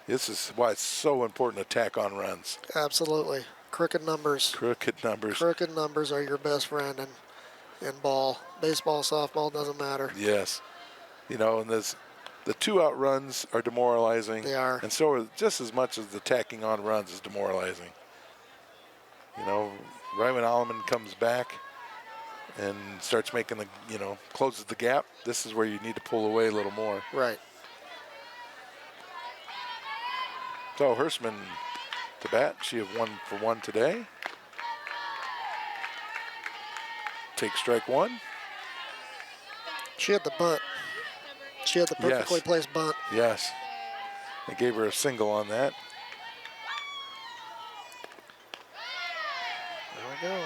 B: This
A: is why it's so important to tack on runs.
B: Absolutely. Crooked numbers.
A: Crooked numbers.
B: Crooked numbers are your best friend in ball. Baseball, softball, doesn't matter.
A: Yes. You know, and the 2-out runs are demoralizing.
B: They are.
A: And so are just as much as the tacking on runs is demoralizing. You know, right when Alleman comes back and starts making closes the gap, this is where you need to pull away a little more.
B: Right.
A: So Hurstman to bat. She have 1 for 1 today. Take strike 1.
B: She had the bunt. She had the perfectly placed bunt.
A: Yes. They gave her a single on that.
B: There we go.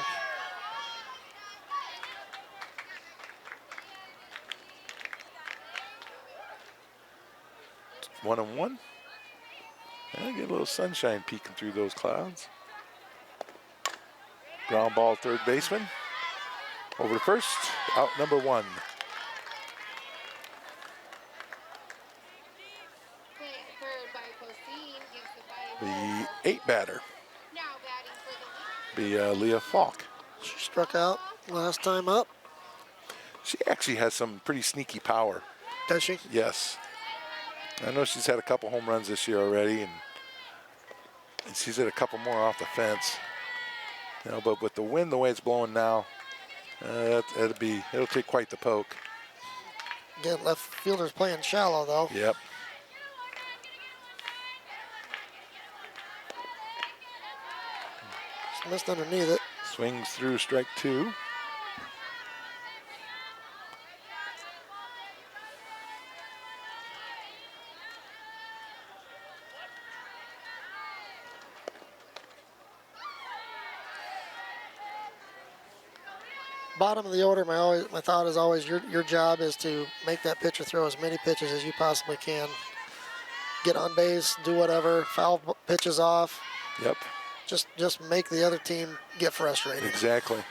A: It's 1-1. And I get a little sunshine peeking through those clouds. Ground ball, third baseman. Over to first. Out number 1. The 8 batter. Be Leah Falk.
B: She struck out last time up.
A: She actually has some pretty sneaky power.
B: Does she?
A: Yes. I know she's had a couple home runs this year already, and she's hit a couple more off the fence. You know, but with the wind the way it's blowing now, it'll take quite the poke.
B: Again, left fielder's playing shallow though.
A: Yep.
B: missed underneath it.
A: Swings through strike 2.
B: Bottom of the order, my thought is always your job is to make that pitcher throw as many pitches as you possibly can. Get on base, do whatever, foul pitches off.
A: Yep.
B: Just make the other team get frustrated.
A: Exactly.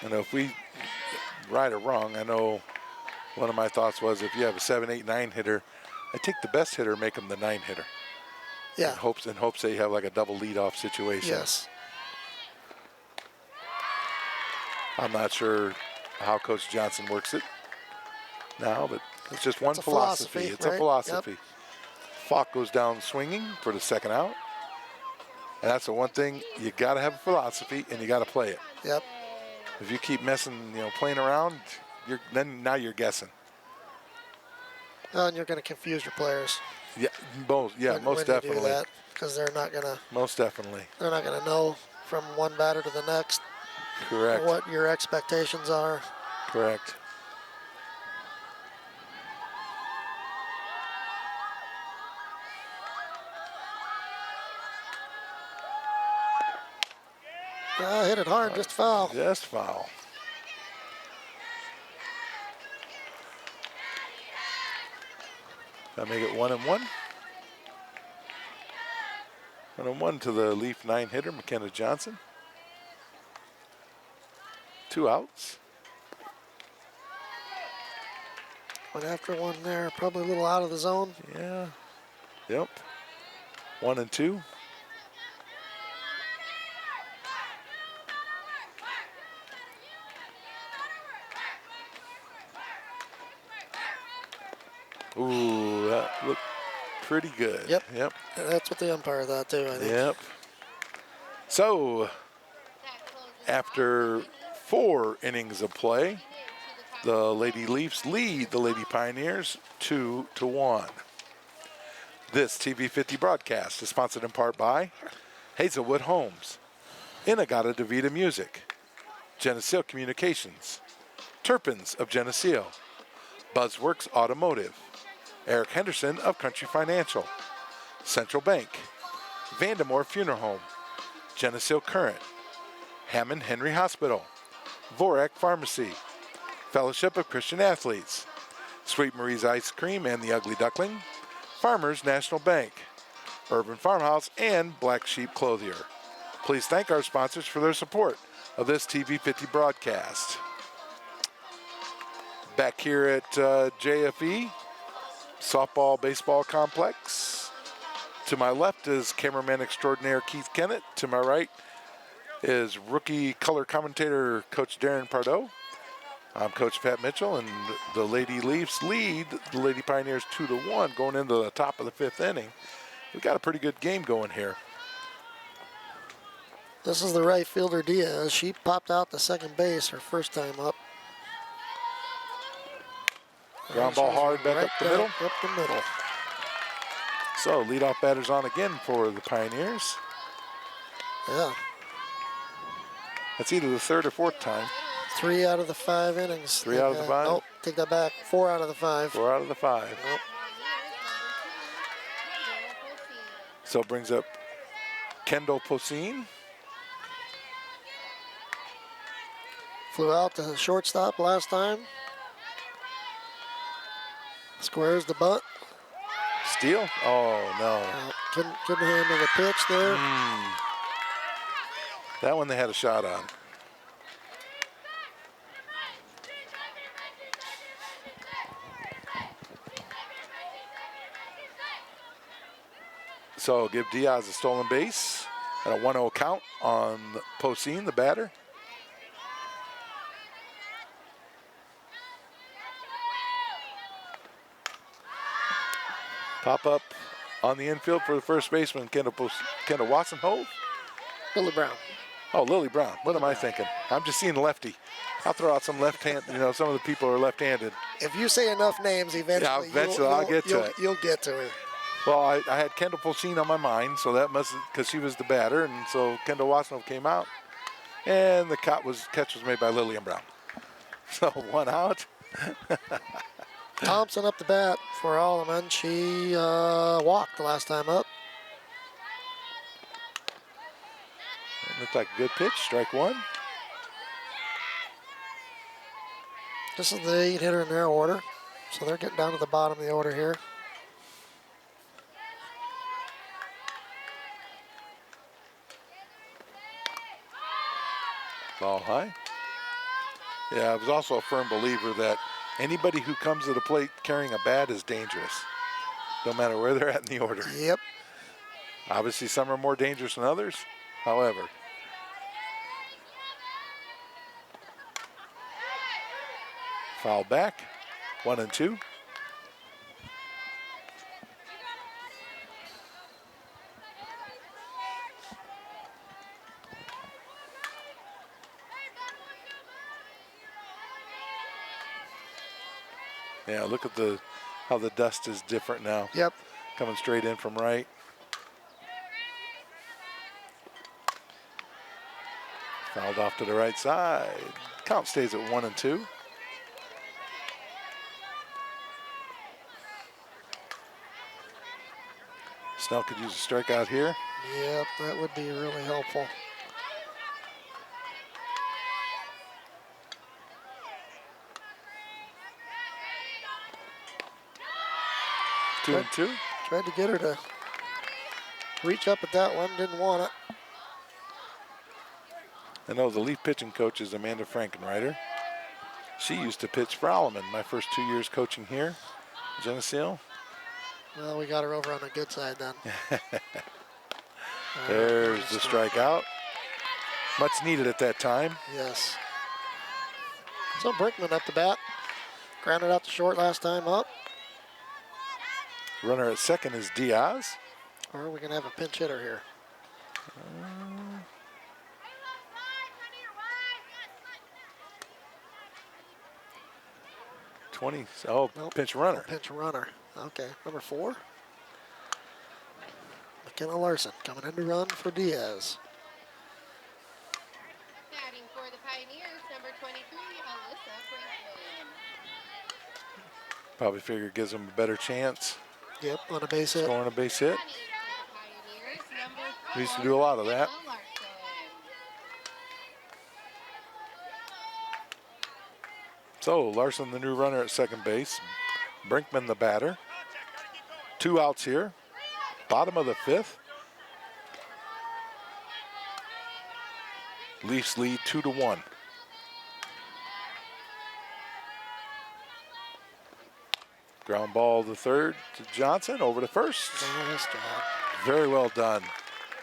A: And if we, right or wrong, I know one of my thoughts was if you have a 7, 8, 9 hitter, I take the best hitter, make him the 9 hitter.
B: Yeah.
A: In hopes that you have like a double leadoff situation.
B: Yes.
A: I'm not sure how Coach Johnson works it now, but it's just one
B: It's a
A: philosophy. It's a
B: right?
A: philosophy.
B: Yep.
A: Falk goes down swinging for the second out. And that's the one thing, you got to have a philosophy and you got to play it.
B: Yep.
A: If you keep messing, playing around, now you're guessing.
B: And you're going to confuse your players.
A: Yeah, most
B: when
A: definitely.
B: You do that, because they're not going to.
A: Most definitely.
B: They're not going to know from one batter to the next.
A: Correct.
B: What your expectations are.
A: Correct.
B: Hit it hard, just foul.
A: Just foul. That make it 1-1. 1-1 to the Leaf 9 hitter, McKenna Johnson. 2 outs.
B: Went after one there, probably a little out of the zone.
A: Yeah. Yep. 1-2. Ooh, that looked pretty good.
B: Yep.
A: Yep.
B: That's what the umpire thought too, I think.
A: Yep. So, after 4 innings of play, the Lady Leafs lead the Lady Pioneers 2-1. This TV50 broadcast is sponsored in part by Hazelwood Homes, Inagata DeVita Music, Geneseo Communications, Turpins of Geneseo, Buzzworks Automotive, Eric Henderson of Country Financial, Central Bank, Vandemore Funeral Home, Geneseo Current, Hammond Henry Hospital, Vorak Pharmacy, Fellowship of Christian Athletes, Sweet Marie's Ice Cream and the Ugly Duckling, Farmers National Bank, Urban Farmhouse, and Black Sheep Clothier. Please thank our sponsors for their support of this TV50 broadcast. Back here at JFE, softball baseball complex. To my left is cameraman extraordinaire Keith Kennett. To my right is rookie color commentator Coach Darren Pardo. I'm Coach Pat Mitchell, and the Lady Leafs lead the Lady Pioneers 2-1 going into the top of the 5th inning. We've got a pretty good game going here.
B: This is the right fielder Diaz. She popped out to second base her first time up.
A: Ground ball hard back up the middle.
B: Up the middle.
A: So leadoff batter's on again for the Pioneers.
B: Yeah.
A: That's either the 3rd or 4th time.
B: 3 out of the 5 innings.
A: 3 out of the 5?
B: Nope, take that back. 4 out of the 5.
A: 4 out of the 5.
B: Nope.
A: So it brings up Kendall Poseen.
B: Flew out to the shortstop last time. Squares the bunt.
A: Steal? Oh, no.
B: Couldn't handle the pitch there.
A: That one they had a shot on. So give Diaz a stolen base and a 1-0 count on Poseen, the batter. Pop up on the infield for the first baseman, Kendall Watson-Hove.
B: Billy Brown.
A: Oh, Lily Brown. What am I thinking? I'm just seeing lefty. I'll throw out some left hand. Some of the people are left-handed.
B: If you say enough names, eventually,
A: I'll get to it.
B: You'll get to her.
A: Well, I had Kendall Fulcine on my mind, so that must because she was the batter, and so Kendall Wassenhoff came out, and the catch was made by Lillian Brown. So 1 out.
B: Thompson up the bat for Alleman. She walked the last time up.
A: It looked like a good pitch, strike 1.
B: This is the 8 hitter in their order. So they're getting down to the bottom of the order here.
A: Ball high. Yeah, I was also a firm believer that anybody who comes to the plate carrying a bat is dangerous, no matter where they're at in the order.
B: Yep.
A: Obviously, some are more dangerous than others. However, foul back, 1 and 2. Yeah, look at how the dust is different now.
B: Yep.
A: Coming straight in from right. Fouled off to the right side. Count stays at 1 and 2. Snell could use a strikeout here.
B: Yep, that would be really helpful.
A: Two and 2.
B: Tried to get her to reach up at that one, didn't want it.
A: I know the Leaf pitching coach is Amanda Frankenreiter. She used to pitch for Alleman my first 2 years coaching here, Geneseo.
B: Well, we got her over on the good side then.
A: There's the strikeout. Much needed at that time.
B: Yes. So Brinkman up the bat. Grounded out to short last time up.
A: Runner at second is Diaz.
B: Or are we going to have a pinch hitter here?
A: 20. Oh, nope. Pinch runner.
B: Pinch runner. Okay, number 4. McKenna Larson coming in to run for Diaz.
C: Batting for the Pioneers, number 23, Alyssa Brinkman.
A: Probably figure it gives them a better chance.
B: Yep, on a base hit.
A: Scoring a base hit.
C: Batting for the Pioneers, number 4,
A: We used to do a lot of that.
C: Larson.
A: So Larson, the new runner at second base. Brinkman, the batter. 2 outs here. Bottom of the 5th. Leafs lead 2-1. Ground ball to third to Johnson, over to first.
B: Nice job.
A: Very well done.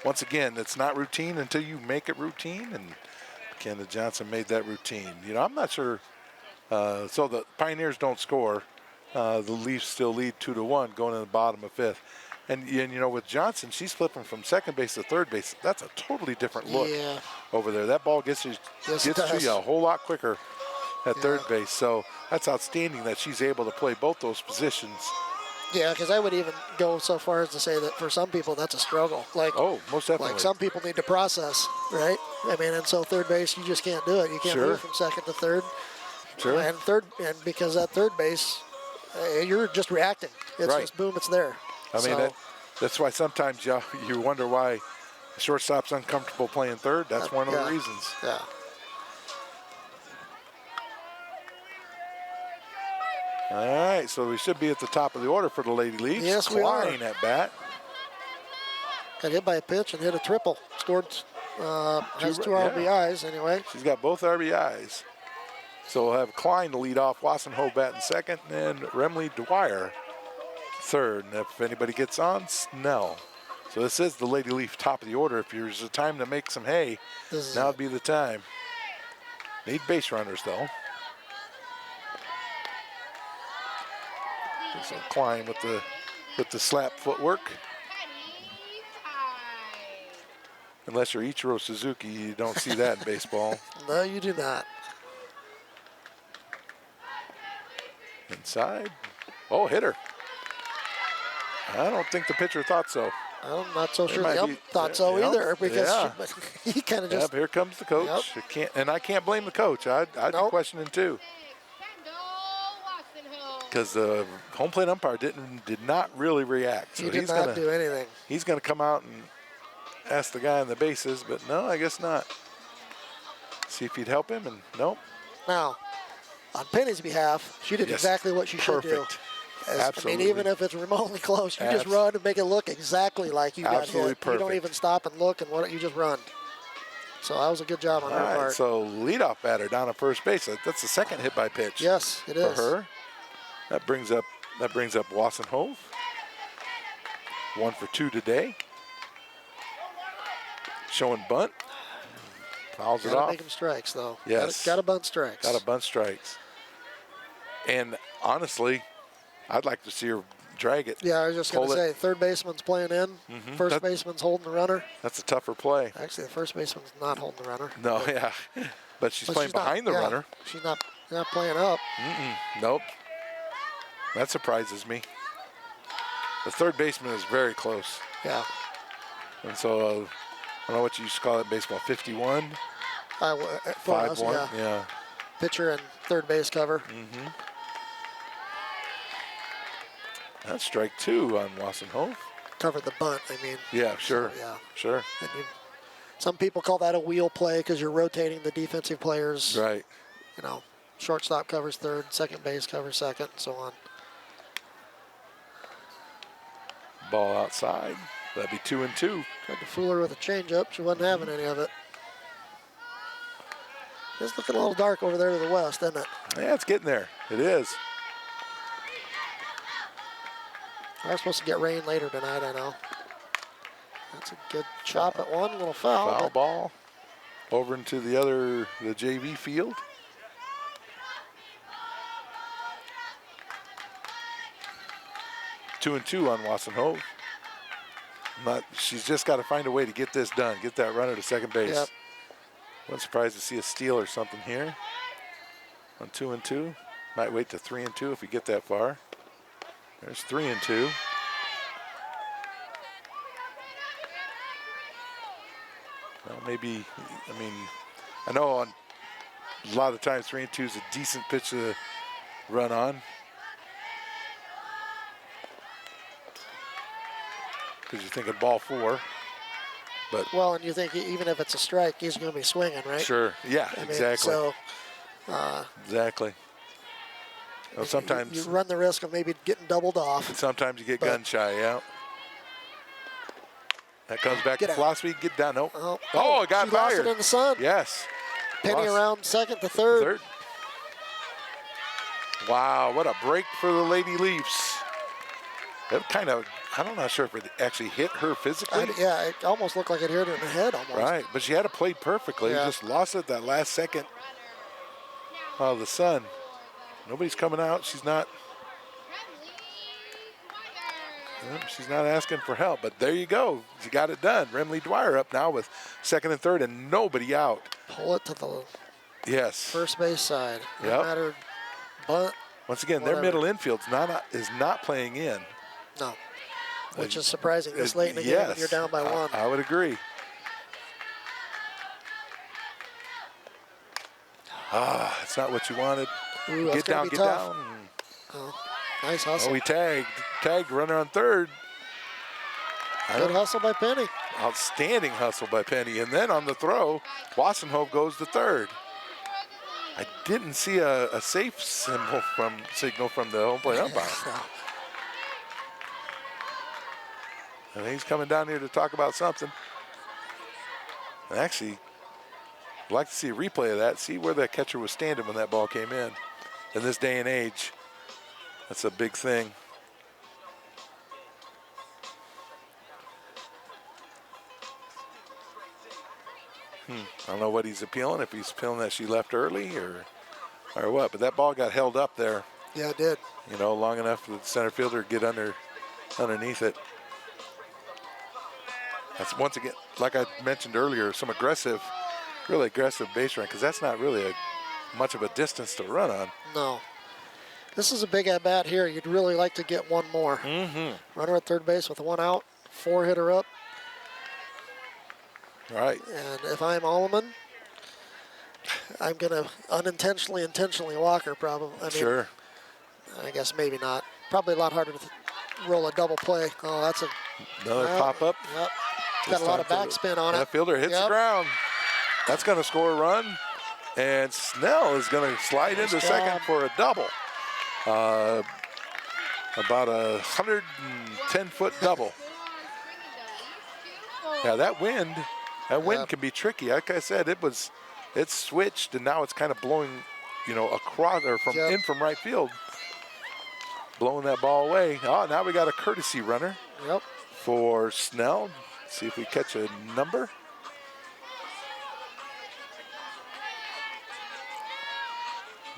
A: Once again, it's not routine until you make it routine, and Kendall Johnson made that routine. You know, I'm not sure. So the Pioneers don't score. The Leafs still lead 2-1 going in the bottom of 5th. And you know, with Johnson, she's flipping from second base to third base. That's a totally different look over there. That ball gets to you a whole lot quicker at third base. So that's outstanding that she's able to play both those positions.
B: Yeah, because I would even go so far as to say that for some people that's a struggle. Like,
A: oh, most definitely.
B: Like some people need to process, right? I mean, and so third base, you just can't do it. You can't move from second to third.
A: Sure.
B: And because that third base, you're just reacting. It's just boom, it's there.
A: I mean, that's why sometimes you wonder why the shortstop's uncomfortable playing third. That's one of the reasons.
B: Yeah.
A: All right, so we should be at the top of the order for the Lady Leafs.
B: Yes, we are.
A: Klein at bat.
B: Got hit by a pitch and hit a triple. Scored, has 2 RBIs anyway.
A: She's got both RBIs. So we'll have Klein to lead off, Wassenhoe batting second, and Remley Dwyer third. And if anybody gets on, Snell. So this is the Lady Leaf top of the order. If there's a time to make some hay, now would be the time. Need base runners, though. So Klein with the slap footwork. Unless you're Ichiro Suzuki, you don't see that in baseball.
B: No, you do not.
A: Inside. Oh, hit her. I don't think the pitcher thought so.
B: I'm not so sure
A: might
B: the ump
A: be-
B: thought so
A: yeah,
B: either because
A: yeah.
B: he kind of
A: Yep,
B: just.
A: here comes the coach. I can't blame the coach. I'd be
B: Nope.
A: questioning too. Because the home plate umpire did not really react. So
B: He did
A: he's
B: not
A: gonna
B: do anything.
A: he's gonna come out and ask the guy on the bases, but no, I guess not. See if he'd help him, and nope.
B: Now, on Penny's behalf, she did
A: Yes,
B: exactly what she should do.
A: perfect.
B: I
A: Absolutely.
B: mean, even if it's remotely close, you just run and make it look exactly like you got
A: Absolutely
B: hit. You don't
A: perfect.
B: even stop and look, and you just run. So that was a good job on
A: All
B: her
A: right,
B: part.
A: so leadoff batter down at first base. That's the second hit by pitch.
B: Yes, it
A: for
B: is.
A: her. That brings up Wassenhove. 1 for 2 today. Showing bunt. Fouls it
B: Gotta
A: off.
B: make him strikes, though.
A: Yes.
B: Gotta bunt strikes.
A: Got a bunt strikes. And honestly, I'd like to see her drag it.
B: Yeah, I was just going to
A: Pull it.
B: say, third baseman's playing in. First
A: That-
B: baseman's holding the runner.
A: That's a tougher play.
B: Actually, the first baseman's not holding the runner.
A: No, yeah. But she's
B: But
A: playing
B: not-
A: behind the
B: yeah,
A: runner.
B: She's not playing up.
A: Nope. That surprises me. The third baseman is very close.
B: Yeah.
A: And so, I don't know what you used to call it in baseball, 51?
B: For us,
A: 5-1?
B: yeah.
A: Yeah.
B: Pitcher and third base cover.
A: That's strike 2 on Wassenhove.
B: Covered the bunt, I mean.
A: Yeah, sure.
B: So, yeah.
A: Sure.
B: And some people call that a wheel play because you're rotating the defensive players.
A: Right.
B: You know, shortstop covers third, second base covers second, and so on.
A: Ball outside. That'd be 2-2.
B: Tried to fool her with a changeup. She wasn't having any of it. It's looking a little dark over there to the west, isn't it?
A: Yeah, it's getting there. It is.
B: We're supposed to get rain later tonight, I know. That's a good chop at one, little foul.
A: Foul
B: but
A: ball over into the JV field. Two and two on Wassenhove. She's just got to find a way to get this done. Get that runner to second base.
B: Yep.
A: Wasn't surprised to see a steal or something here. On 2-2. Might wait to 3-2 if we get that far. There's 3-2. Well, maybe, I mean, I know on a lot of times 3-2 is a decent pitch to run on. Because you're thinking ball 4. But
B: well, and you think even if it's a strike, he's going to be swinging, right?
A: sure, yeah,
B: I mean,
A: exactly.
B: So
A: Exactly. Well, sometimes
B: you run the risk of maybe getting doubled off.
A: sometimes you get gun shy, yeah. That comes back
B: Get
A: to
B: out.
A: philosophy. Get down. Nope.
B: Oh,
A: it got
B: she lost
A: fired.
B: it in the sun.
A: Yes.
B: Penny
A: Lost.
B: around second to third.
A: Third. Wow, what a break for the Lady Leafs. That kind of, I'm not sure if it actually hit her physically.
B: Yeah, it almost looked like it hit her in the head almost.
A: Right, but she had it played perfectly.
B: Yeah.
A: Just lost it that last second. Oh, the sun. Nobody's coming out. She's not asking for help, but there you go. She got it done. Remley Dwyer up now with second and third and nobody out.
B: Pull it to the
A: Yes.
B: first base side. No
A: Yep.
B: matter bunt.
A: Once again,
B: whatever.
A: their middle infield's is not playing in.
B: No. Which is surprising this late in the game when you're down by one.
A: I would agree. It's not what you wanted.
B: Ooh, that's
A: Get
B: gonna
A: down,
B: be
A: get
B: tough.
A: down.
B: Oh, nice
A: Oh,
B: hustle.
A: we tagged runner on third.
B: Good hustle by Penny.
A: Outstanding hustle by Penny. And then on the throw, Wassenhove goes to third. I didn't see a safe signal from the home plate umpire. And he's coming down here to talk about something. And actually, I'd like to see a replay of that, see where that catcher was standing when that ball came in. In this day and age, that's a big thing. I don't know what he's appealing, if he's appealing that she left early or what, but that ball got held up there,
B: Yeah, it did.
A: long enough for the center fielder to get underneath it. That's, once again, like I mentioned earlier, some really aggressive base run, because that's not really much of a distance to run on.
B: No. This is a big at bat here. You'd really like to get one more. Runner at third base with 1 out, 4-hitter up.
A: Right.
B: And if I'm Alleman, I'm going to intentionally walk her probably. I mean,
A: Sure.
B: I guess maybe not. Probably a lot harder to roll a double play. Oh, that's
A: Another pop-up.
B: Yep. Got a lot of backspin on it.
A: That fielder hits the ground. That's going to score a run. And Snell is going to slide into second for a double. About a 110-foot double. Yeah, that wind can be tricky. Like I said, it's switched, and now it's kind of blowing, across or from right field, blowing that ball away. Oh, now we got a courtesy runner for Snell. See if we catch a number.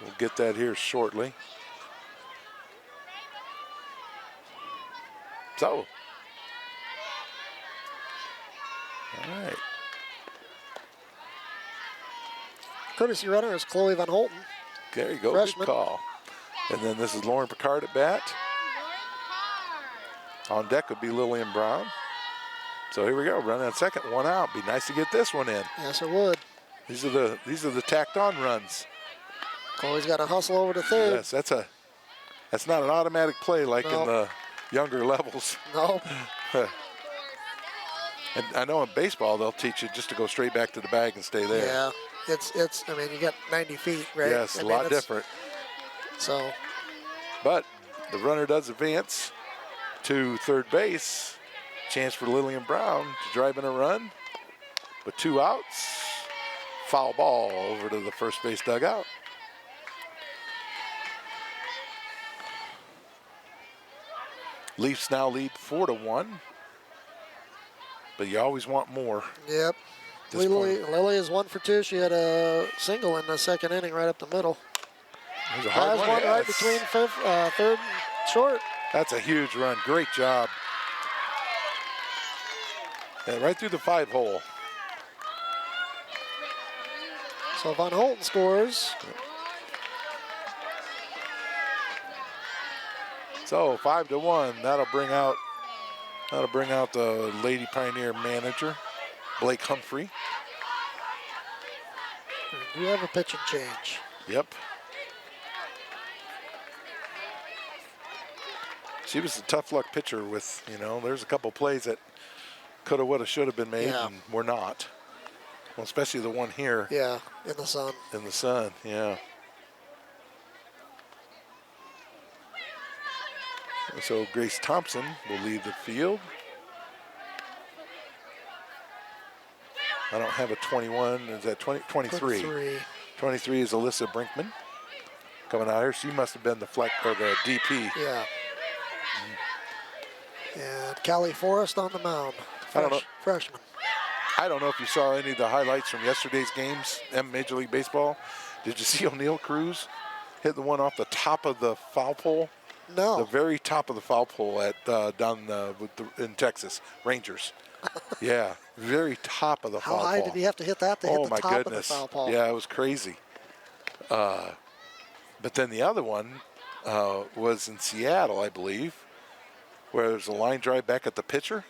A: We'll get that here shortly. So, all right.
B: Courtesy runner is Chloe Van Holten.
A: There you go,
B: freshman.
A: Good call. And then this is Lauren Picard at bat. On deck would be Lillian Brown. So here we go, running at second, 1 out. Be nice to get this one in.
B: Yes, it would.
A: These are the tacked on runs.
B: Chloe's got to hustle over to third.
A: Yes, that's not an automatic play like in the younger levels.
B: No.
A: And I know in baseball they'll teach you just to go straight back to the bag and stay there.
B: Yeah, it's. I mean, you got 90 feet, right?
A: Yes, a lot different.
B: So.
A: But the runner does advance to third base. Chance for Lillian Brown to drive in a run. With 2 outs, foul ball over to the first base dugout. Leafs now lead 4-1. But you always want more.
B: Yep. Lily is 1 for 2. She had a single in the second inning right up the middle.
A: There's a hard one.
B: Right between third and short.
A: That's a huge run. Great job. And right through the 5-hole.
B: So Van Holten scores.
A: So 5-1. That'll bring out the Lady Pioneer manager, Blake Humphrey.
B: We have a pitch and change.
A: Yep. She was a tough luck pitcher with, there's a couple plays that coulda, woulda, shoulda been made and were not. Well, especially the one here.
B: Yeah, in the sun.
A: In the sun, yeah. So Grace Thompson will leave the field. I don't have a 21. Is that 23? 23 is Alyssa Brinkman coming out here. She must have been the DP.
B: Yeah. And Callie Forrest on the mound.
A: I don't know.
B: Freshman.
A: I don't know if you saw any of the highlights from yesterday's games in Major League Baseball. Did you see O'Neill Cruz hit the one off the top of the foul pole?
B: No.
A: The very top of the foul pole at in Texas, Rangers. Yeah, very top of the foul pole.
B: How high did he have to hit that to hit the top of the foul pole?
A: Yeah, it was crazy. But then the other one was in Seattle, I believe, where there's a line drive back at the pitcher.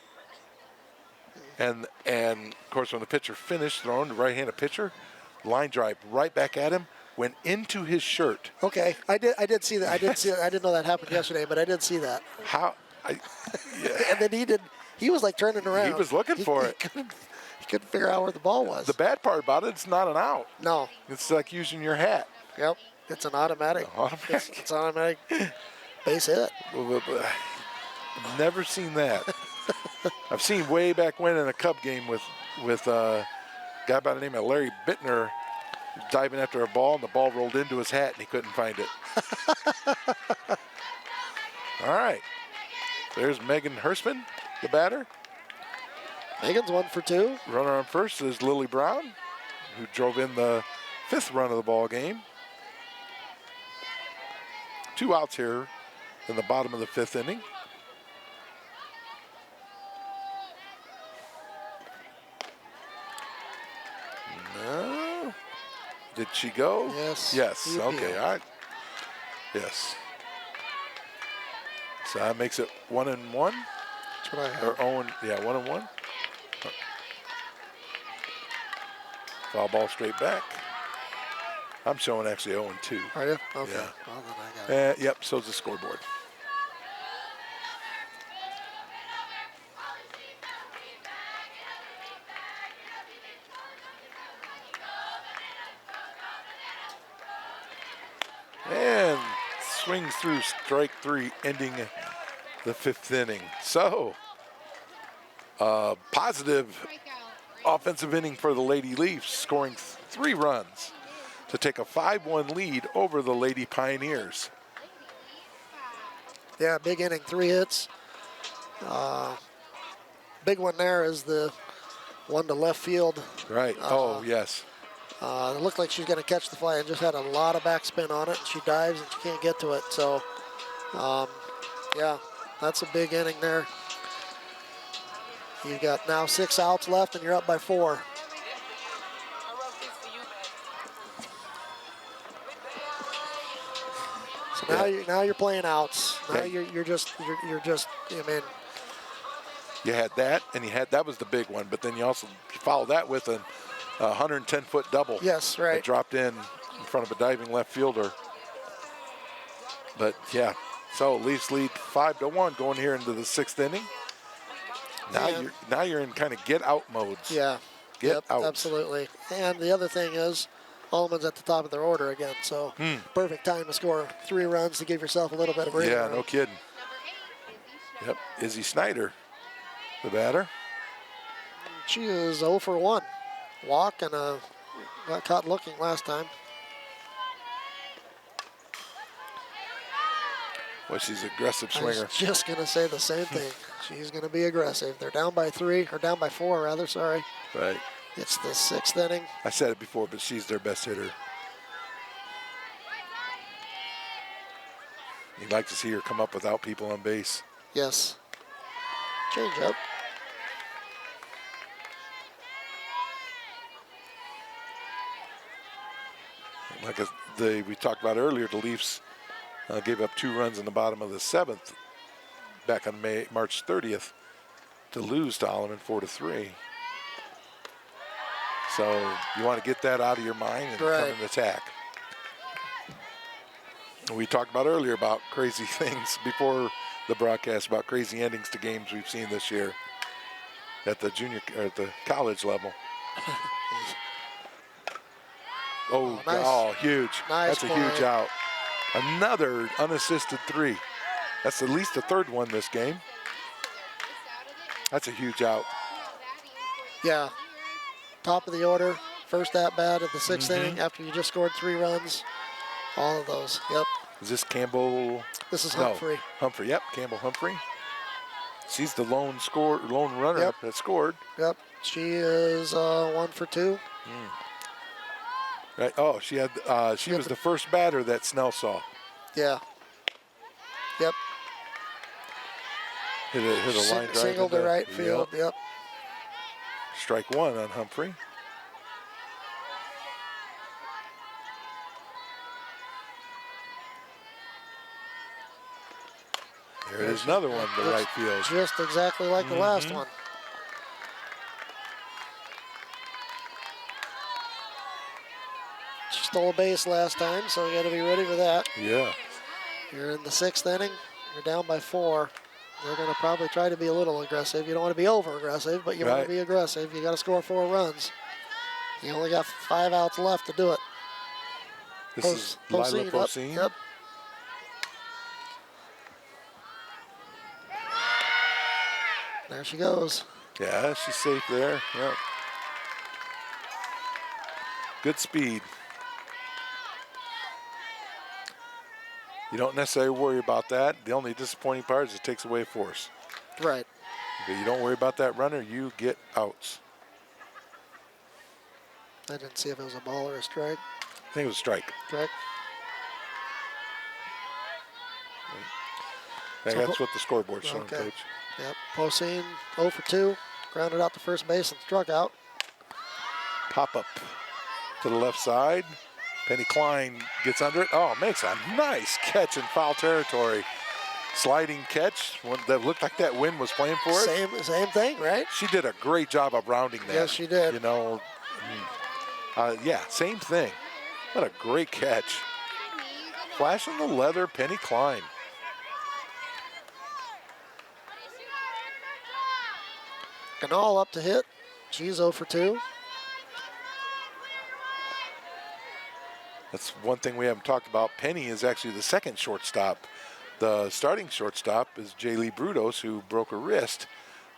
A: And of course, when the pitcher finished throwing, the right-handed pitcher, line drive right back at him, went into his shirt.
B: Okay, I did see that. I didn't know that happened yesterday, but I did see that.
A: How?
B: And then he was like turning around.
A: He was looking for it.
B: He couldn't figure out where the ball was.
A: The bad part about it, it's not an out.
B: No.
A: It's like using your hat.
B: Yep. It's an automatic. It's an automatic base hit.
A: I've never seen that. I've seen way back when in a Cub game with a guy by the name of Larry Bittner diving after a ball, and the ball rolled into his hat, and he couldn't find it. All right. There's Megan Hirschman, the batter.
B: Megan's 1 for 2.
A: Runner on first is Lily Brown, who drove in the 5th run of the ball game. 2 outs here in the bottom of the 5th inning. No. Did she go?
B: Yes.
A: Yes. Okay. All right. Yes. So that makes it 1-1.
B: That's what I have.
A: Or 1-1. Foul ball straight back. I'm showing actually 0-2.
B: Are you? Okay.
A: Yeah.
B: Well, then I got it.
A: Yep, so's the scoreboard. And swings through strike 3, ending the 5th inning. So, positive
C: Strikeout.
A: offensive inning for the Lady Leafs, scoring 3 runs to take a 5-1 lead over the Lady Pioneers.
B: Yeah, big inning, 3 hits. Big one there is the one to left field.
A: Right. Oh, yes.
B: It looked like she's going to catch the fly and just had a lot of backspin on it. And she dives and she can't get to it. So, yeah, that's a big inning there. You've got now 6 outs left and you're up by 4. So now you're playing outs. Now
A: Yeah.
B: you're just I mean,
A: You had that, and that was the big one. But then you also follow that with a 110-foot double.
B: yes, right.
A: That dropped in front of a diving left fielder. But yeah, so Leafs lead 5-1 going here into the 6th inning. Now you're in kind of get out modes.
B: Yeah.
A: Get out.
B: Absolutely. And the other thing is, Alleman's at the top of their order again, so perfect time to score 3 runs to give yourself a little bit of breathing
A: Yeah,
B: room.
A: no kidding. Yep, Izzy Snyder, the batter.
B: She is 0 for 1. Walk and got caught looking last time.
A: Well, she's an aggressive
B: I was
A: swinger.
B: just going to say the same thing. She's going to be aggressive. They're down by 4 rather, sorry.
A: Right.
B: It's the 6th inning.
A: I said it before, but she's their best hitter. You'd like to see her come up without people on base.
B: Yes. Change up.
A: Like we talked about earlier, the Leafs gave up 2 runs in the bottom of the 7th back on March 30th to lose to Alleman 4-3. So you want to get that out of your mind and come and attack. We talked about earlier about crazy things before the broadcast about crazy endings to games we've seen this year at the junior or at the college level.
B: Nice.
A: Huge.
B: Nice
A: That's a
B: play.
A: huge out. Another unassisted 3. That's at least the 3rd one this game. That's a huge out.
B: Yeah. Top of the order. First at bat of the 6th inning after you just scored 3 runs. All of those. Yep.
A: Is this Campbell?
B: This is
A: No,
B: Humphrey.
A: Humphrey. Yep, Campbell Humphrey. She's the lone runner that scored.
B: Yep. She is 1 for 2.
A: Right. Oh, she was the first batter that Snell saw.
B: Yeah. Yep.
A: Hit a line drive.
B: Single to
A: into-
B: right field. Yep.
A: Strike 1 on Humphrey. There is another one to right field.
B: Just exactly like the last one. She stole a base last time, so we got to be ready for that.
A: Yeah.
B: You're in the 6th inning. You're down by 4. They're going to probably try to be a little aggressive. You don't want to be over-aggressive, but you want to be aggressive. You got to score 4 runs. You only got 5 outs left to do it.
A: This is Lila Poseen.
B: Yep. There she goes.
A: Yeah, she's safe there. Yep. Good speed. You don't necessarily worry about that. The only disappointing part is it takes away force.
B: Right.
A: But you don't worry about that runner, you get outs.
B: I didn't see if it was a ball or a strike.
A: I think it was a strike.
B: Strike.
A: That's what the scoreboard's showing,
B: Okay.
A: Coach.
B: Yep. Poseen 0 for 2. Grounded out to first base and struck out.
A: Pop up to the left side. Penny Klein gets under it. Oh, makes a nice catch in foul territory. sliding catch, one that looked like that wind was playing for us.
B: Same thing, right?
A: She did a great job of rounding that.
B: Yes, she did.
A: You know, yeah, same thing. What a great catch. Flashing the leather, Penny Klein.
B: Ganal up to hit. She's 0 for 2.
A: That's one thing we haven't talked about. Penny is actually the second shortstop. The starting shortstop is Jaylee Brudos, who broke her wrist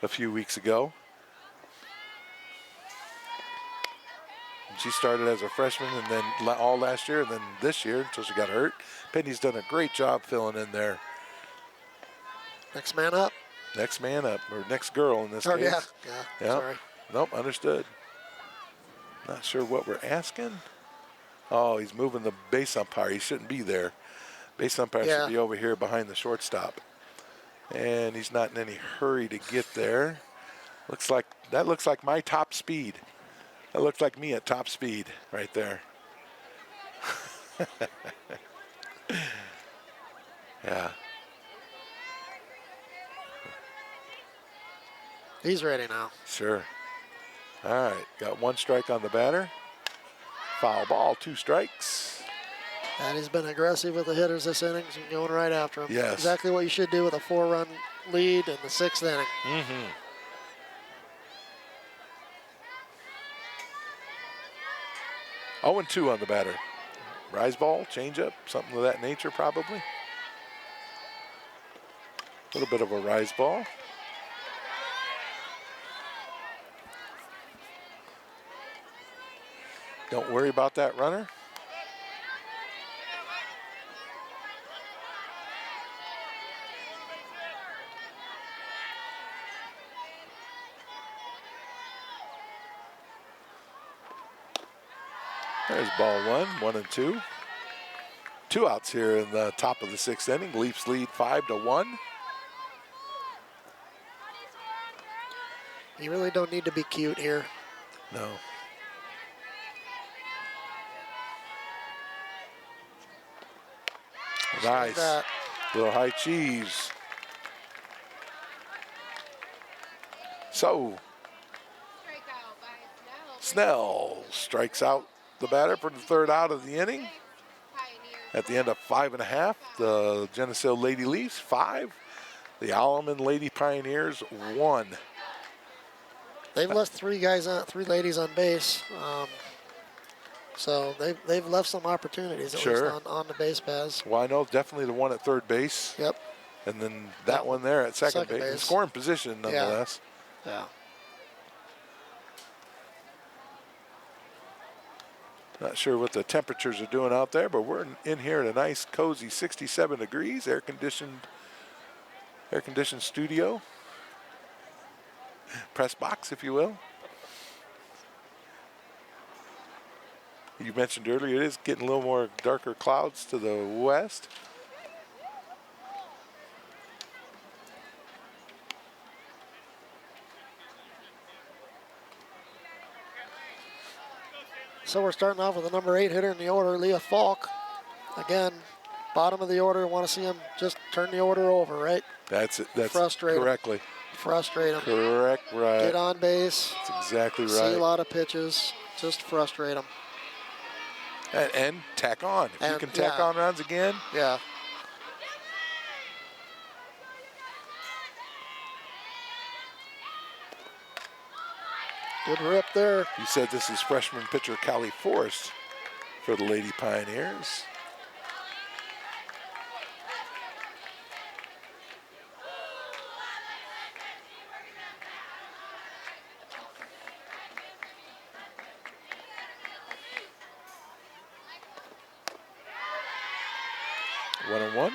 A: a few weeks ago. And she started as a freshman and then all last year and then this year until she got hurt. Penny's done a great job filling in there.
B: Next man up.
A: Next man up, or next girl in this
B: Oh,
A: case.
B: yeah. Sorry.
A: Nope, understood. Not sure what we're asking. Oh, he's moving the base umpire. He shouldn't be there. Base umpire should be over here behind the shortstop. And he's not in any hurry to get there. That looks like my top speed. That looks like me at top speed right there. Yeah.
B: He's ready now.
A: Sure. All right, got 1 strike on the batter. Foul ball, 2 strikes.
B: And he's been aggressive with the hitters this inning, so going right after him.
A: Yes.
B: Exactly what you should do with a 4-run lead in the 6th inning.
A: Mm-hmm. Oh, and 2 on the batter. Rise ball, changeup, something of that nature probably. A little bit of a rise ball. Don't worry about that runner. There's ball 1, 1 and 2. 2 outs here in the top of the 6th inning. Leafs lead 5-1.
B: You really don't need to be cute here.
A: No. Nice. Little high cheese. So,
C: Strikeout by
A: Snell strikes out the batter for the 3rd out of the inning.
C: Pioneers.
A: At the end of 5.5, the Geneseo Lady Leafs 5, the Alleman Lady Pioneers 1.
B: They've left 3 ladies on base. So they've left some opportunities at least on the base paths.
A: Well, I know definitely the one at 3rd base.
B: Yep.
A: And then that one there at second base. In scoring position, nonetheless.
B: Yeah.
A: Not sure what the temperatures are doing out there, but we're in here at a nice, cozy 67 degrees, air-conditioned studio. Press box, if you will. You mentioned earlier it is getting a little more darker clouds to the west.
B: So we're starting off with the number 8 hitter in the order, Leah Falk. Again, bottom of the order. Want to see him just turn the order over, right?
A: That's it. That's
B: frustrate
A: correctly.
B: Him. Frustrate him.
A: Correct, right.
B: Get on base.
A: That's exactly right.
B: See a lot of pitches. Just frustrate him.
A: And tack on. If you can tack on runs again.
B: Yeah. Good rip there.
A: You said this is freshman pitcher Callie Forrest for the Lady Pioneers. One and one.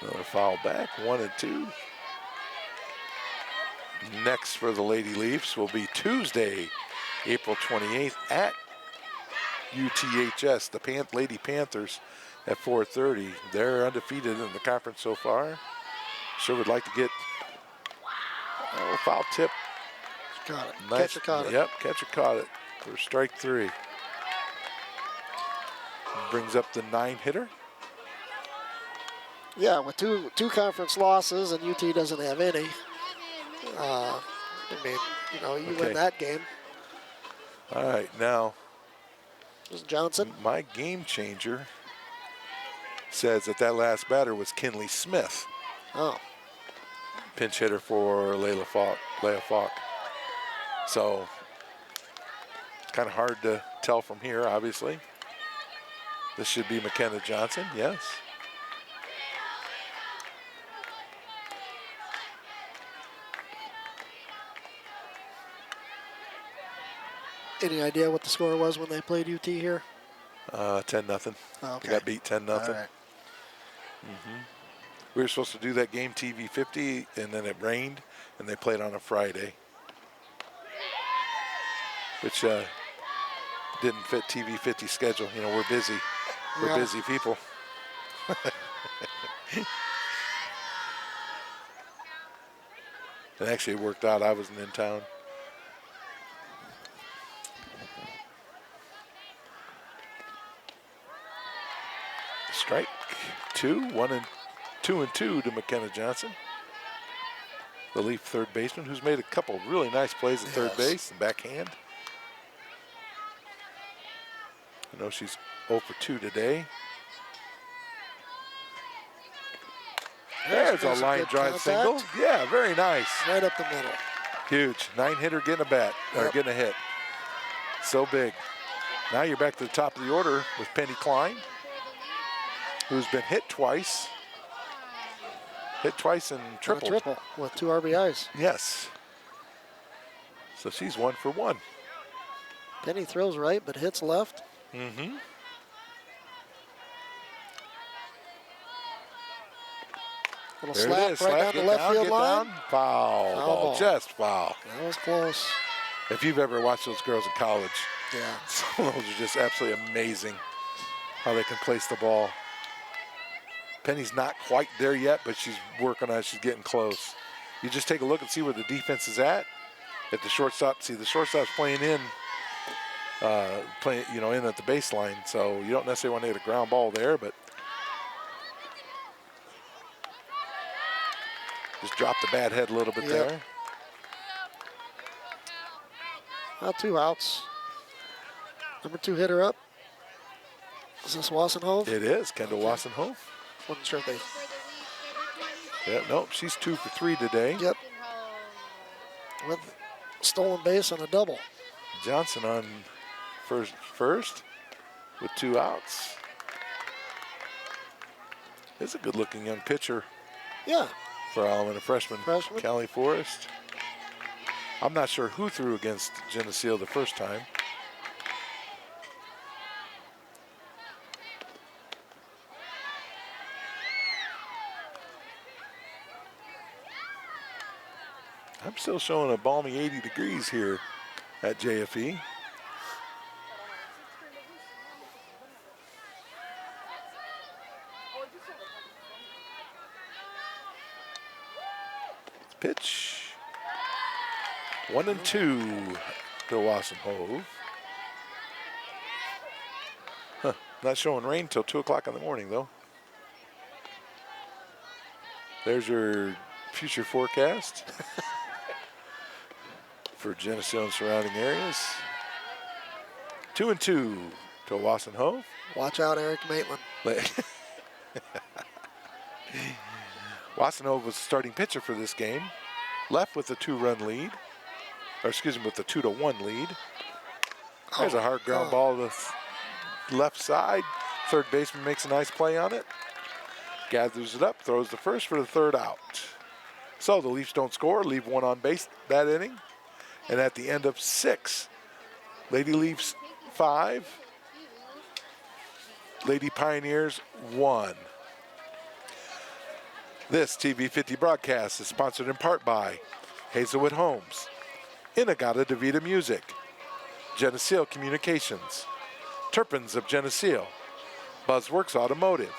A: Another foul back, 1 and 2. Next for the Lady Leafs will be Tuesday, April 28th at UTHS, the Lady Panthers at 4:30. They're undefeated in the conference so far. Sure would like to get a foul tip.
B: Got it.
A: Nice.
B: Catcher caught it.
A: Yep, catcher caught it for strike 3. Brings up the 9-hitter.
B: Yeah, with two conference losses and UT doesn't have any. I mean, you know, you win that game.
A: All right, now
B: This is Johnson.
A: my game changer says that last batter was Kinley Smith,
B: Oh,
A: pinch hitter for Leah Falk. So it's kind of hard to tell from here, obviously. This should be McKenna Johnson, yes.
B: any idea what the score was when they played UT here?
A: 10-0.
B: Oh, okay.
A: They got beat 10-0.
B: All right.
A: We were supposed to do that game TV 50, and then it rained, and they played on a Friday, which didn't fit TV 50 schedule. You know, we're busy. We're
B: Yeah.
A: busy people. And actually, it worked out. I wasn't in town. Strike 2, 2-2 to McKenna Johnson, the Leaf third baseman, who's made a couple really nice plays at third base and backhand. I know she's 0 for 2 today. There's a line drive single. Yeah, very nice.
B: Right up the middle.
A: Huge. 9-hitter getting a bat, or getting a hit. So big. Now you're back to the top of the order with Penny Klein, who's been hit twice. Hit twice and tripled.
B: Triple with 2 RBIs.
A: Yes. So she's 1 for 1.
B: Penny throws right, but hits left.
A: Mm-hmm.
B: Little
A: There
B: slap
A: it is.
B: right
A: Slap,
B: down the
A: get
B: left
A: down,
B: field
A: get
B: line.
A: down. Foul
B: Foul
A: ball.
B: ball.
A: Just foul.
B: That was close.
A: If you've ever watched those girls in college,
B: Yeah.
A: some of those are just absolutely amazing how they can place the ball. Penny's not quite there yet, but she's working on it. She's getting close. You just take a look and see where the defense is at. At the shortstop, see the shortstop's playing in, in at the baseline. So you don't necessarily want to hit a ground ball there, but just drop the bat head a little bit there.
B: Now 2 outs. Number 2 hitter up. Is this Wassenhove?
A: It is Kendall Wassenhove.
B: Wasn't sure if they.
A: Yeah, nope, she's 2 for 3 today.
B: Yep. With stolen base on a double.
A: Johnson on first with 2 outs. Is a good-looking young pitcher
B: Yeah.
A: for Alleman, a freshman.
B: Freshman.
A: Callie Forrest. I'm not sure who threw against Geneseo the first time. I'm still showing a balmy 80 degrees here at JFE. Pitch. 1-2 to Wassenhove. Not showing rain till 2 o'clock in the morning, though. There's your future forecast for Geneseo and surrounding areas. 2-2 to Wassenhove.
B: Watch out, Eric Maitland.
A: Wassenhove was the starting pitcher for this game. Left with a 2-run lead. Or excuse me, with a 2-1 lead. There's a hard ground ball to the left side. Third baseman makes a nice play on it. Gathers it up, throws the first for the 3rd out. So the Leafs don't score, leave 1 on base that inning. And at the end of 6, Lady Leafs 5, Lady Pioneers 1. This TV 50 broadcast is sponsored in part by Hazelwood Homes, Inagata DeVita Music, Geneseo Communications, Turpins of Geneseo, Buzzworks Automotive,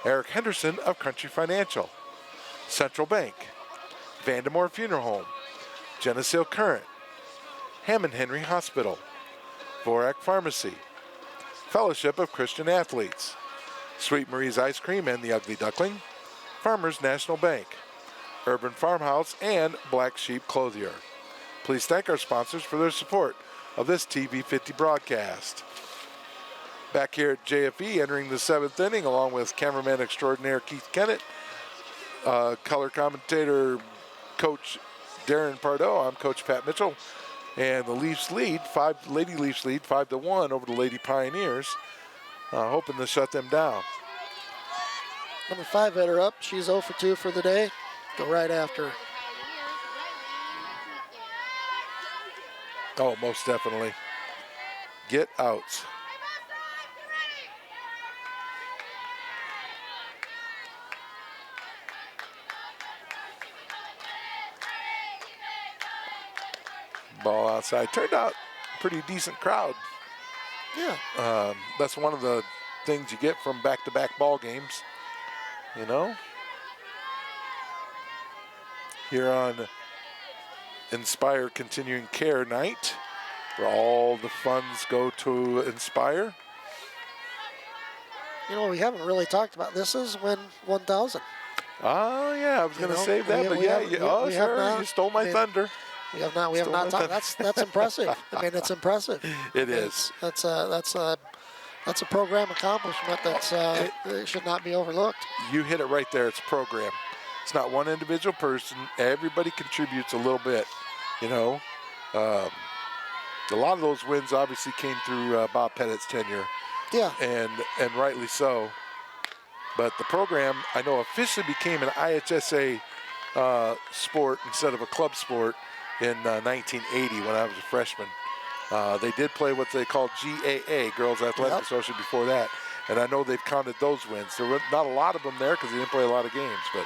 A: Eric Henderson of Country Financial, Central Bank, Vandemore Funeral Home, Geneseo Current, Hammond Henry Hospital, Vorak Pharmacy, Fellowship of Christian Athletes, Sweet Marie's Ice Cream and the Ugly Duckling, Farmers National Bank, Urban Farmhouse, and Black Sheep Clothier. Please thank our sponsors for their support of this TV50 broadcast. Back here at JFE, entering the 7th inning, along with cameraman extraordinaire Keith Kennett, color commentator Coach Darren Pardo. I'm Coach Pat Mitchell, and the Leafs lead, Lady Leafs lead 5-1 over the Lady Pioneers, hoping to shut them down.
B: Number 5 hitter up. She's 0 for 2 for the day. Go right after.
A: Oh, most definitely. Get outs. Ball outside. Turned out a pretty decent crowd.
B: Yeah.
A: That's one of the things you get from back-to-back ball games, you know. Here on Inspire Continuing Care Night, where all the funds go to Inspire.
B: You know, we haven't really talked about this is Win 1000.
A: Oh, yeah, I was going to save that, but yeah, you stole my thunder.
B: We have not talked. That's impressive. I mean, it's impressive.
A: It is.
B: That's a program accomplishment that should not be overlooked.
A: You hit it right there. It's a program. It's not one individual person. Everybody contributes a little bit, you know. A lot of those wins obviously came through Bob Pettit's tenure.
B: Yeah.
A: And rightly so. But the program, I know, officially became an IHSA sport instead of a club sport in 1980 when I was a freshman. They did play what they called GAA, Girls Athletic Association, before that. And I know they've counted those wins. There were not a lot of them there because they didn't play a lot of games. But,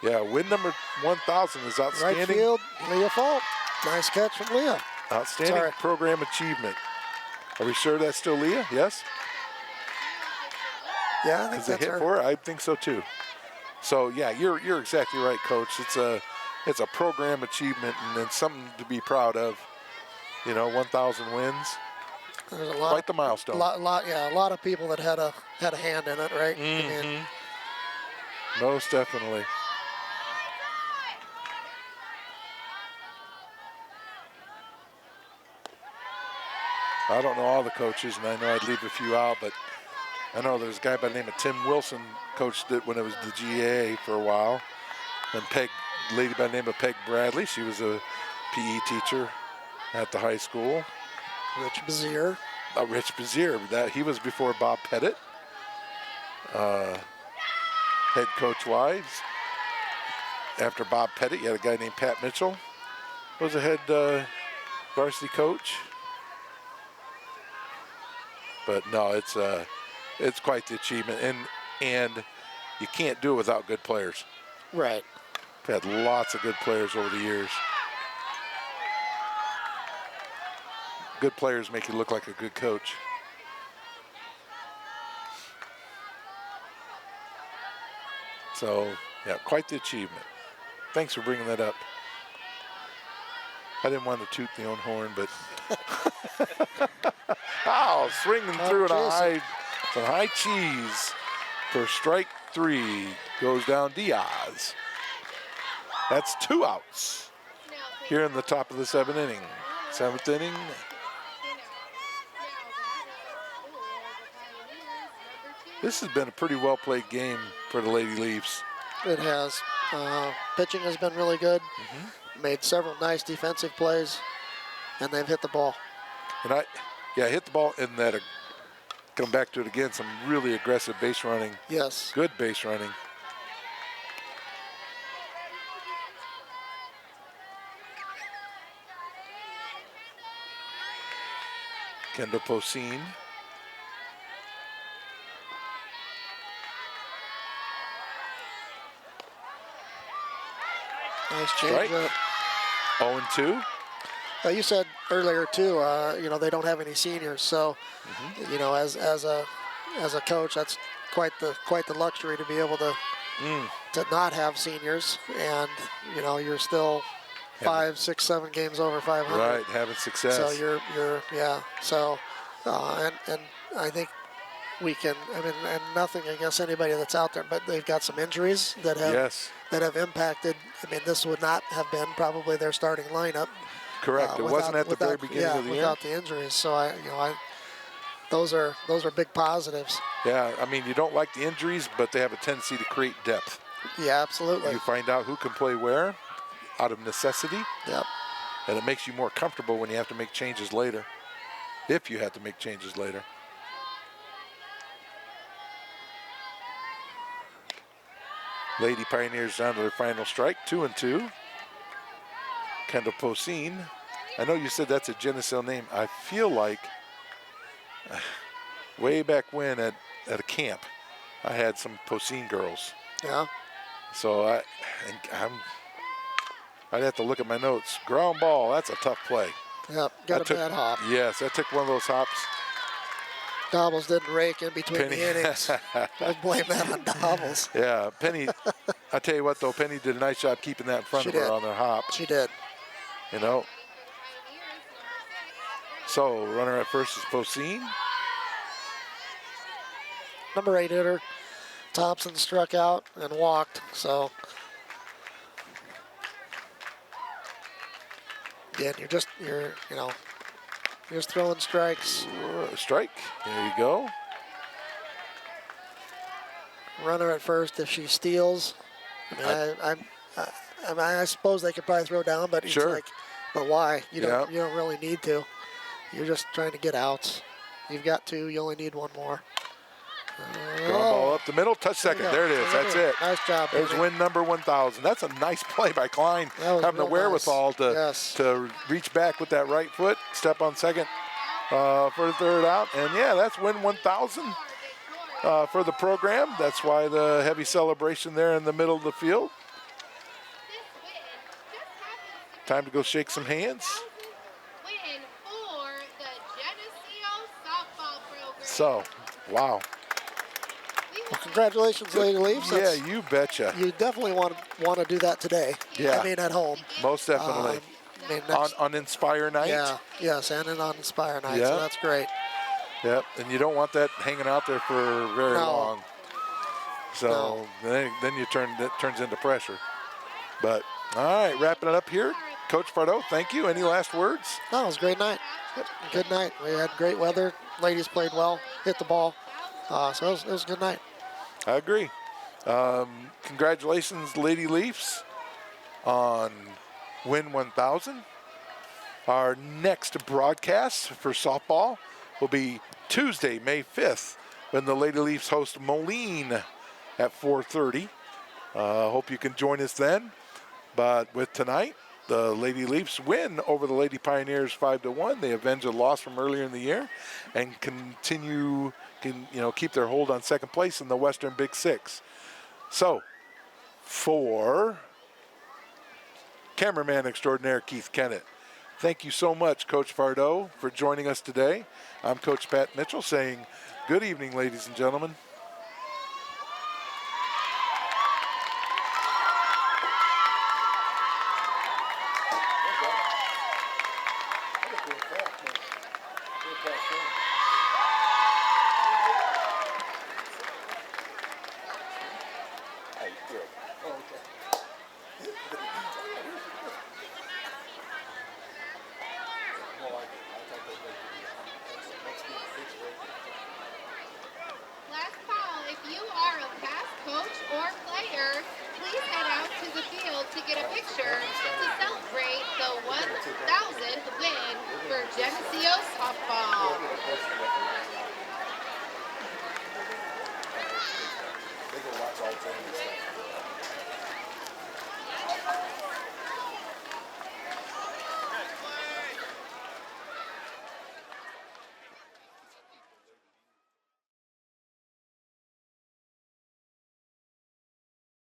A: yeah, win number 1,000 is outstanding.
B: Right field, Leah Fault. Nice catch from Leah.
A: Outstanding program achievement. Are we sure that's still Leah? Yes?
B: Yeah, I think that's
A: hit
B: her.
A: for her? I think so, too. So, yeah, you're exactly right, Coach. It's a program achievement and it's something to be proud of. You know, 1,000 wins.
B: There's a lot,
A: quite the milestone.
B: A lot of people that had a hand in it, right?
A: Mm-hmm.
B: I mean,
A: most definitely. I don't know all the coaches, and I know I'd leave a few out, but I know there's a guy by the name of Tim Wilson coached it when it was the GAA for a while. And lady by the name of Peg Bradley, she was a PE teacher at the high school.
B: Rich Bazier.
A: Rich Bazier, he was before Bob Pettit. Head coach-wise, after Bob Pettit, you had a guy named Pat Mitchell, was a head varsity coach. But no, it's quite the achievement, and you can't do it without good players.
B: Right.
A: We've had lots of good players over the years. Good players make you look like a good coach. So, yeah, quite the achievement. Thanks for bringing that up. I didn't want to toot the own horn, but swinging through some high cheese for strike 3. Goes down Diaz. That's 2 outs here in the top of the 7th inning. 7th inning. This has been a pretty well-played game for the Lady Leafs.
B: It has. Pitching has been really good. Made several nice defensive plays, and they've hit the ball.
A: And hit the ball, and that come back to it again. Some really aggressive base running.
B: Yes.
A: Good base running. Kendall Poseen.
B: Nice change up.
A: 0-2.
B: You said earlier too, they don't have any seniors, so as a coach, that's quite the luxury to be able to to not have seniors, and you're still 5, 6, 7 games over 500.
A: Right, having success.
B: So you're yeah. So and I think we can. I mean, and nothing against anybody that's out there, but they've got some injuries that have impacted. I mean, this would not have been probably their starting lineup.
A: Correct. It wasn't at the very beginning of the year.
B: Without the injuries. So those are big positives.
A: Yeah, I mean, you don't like the injuries, but they have a tendency to create depth.
B: Yeah, absolutely.
A: You find out who can play where out of necessity.
B: Yep.
A: And it makes you more comfortable when you have to make changes later, if you have to make changes later. Lady Pioneers down to their final strike, 2-2. Kendall Poseen. I know you said that's a Geneseo name. I feel like way back when at a camp, I had some Poseen girls.
B: Yeah.
A: So I'd have to look at my notes. Ground ball, that's a tough play.
B: Yep, got a bad hop.
A: Yes, I took one of those hops.
B: Dobbles didn't rake in between the innings. We'll blame that on Dobbles.
A: Yeah, Penny, I tell you what though, Penny did a nice job keeping that in front of her on their hop.
B: She did.
A: You know. So, runner at first is Poseen.
B: Number 8 hitter, Thompson, struck out and walked. So, again, you're just throwing strikes.
A: Strike. There you go.
B: Runner at first. If she steals, I suppose they could probably throw down, but it's like, but why? You don't really need to. You're just trying to get outs. You've got 2. You only need 1 more.
A: Ground ball up the middle, touch second. There it is. That's it.
B: Nice job.
A: There's win number 1,000. That's a nice play by Klein, having the wherewithal to reach back with that right foot, step on second for the third out. And yeah, that's win 1,000 for the program. That's why the heavy celebration there in the middle of the field. Time to go shake some hands.
C: Win for the Geneseo softball program.
A: So, wow.
B: Well, congratulations, Lady Leafs.
A: Yeah, you betcha.
B: You definitely want to do that today.
A: Yeah.
B: I mean, at home.
A: Most definitely. On Inspire Night?
B: Yeah, yes, and on Inspire Night, so that's great.
A: Yep, and you don't want that hanging out there for very long. So then it turns into pressure. But, all right, wrapping it up here. Coach Pardo, thank you. Any last words?
B: No, it was a great night. Good night. We had great weather. Ladies played well, hit the ball. So it was a good night.
A: I agree. Congratulations, Lady Leafs, on Win 1000. Our next broadcast for softball will be Tuesday, May 5th, when the Lady Leafs host Moline at 4:30. Hope you can join us then. But with tonight, the Lady Leafs win over the Lady Pioneers 5-1. They avenge a loss from earlier in the year and keep their hold on second place in the Western Big Six. So, for cameraman extraordinaire Keith Kennett, thank you so much, Coach Pardo, for joining us today. I'm Coach Pat Mitchell saying good evening, ladies and gentlemen.
C: Last call, if you are a past coach or player, please head out to the field to get a picture to celebrate the 1,000th win for Geneseo softball.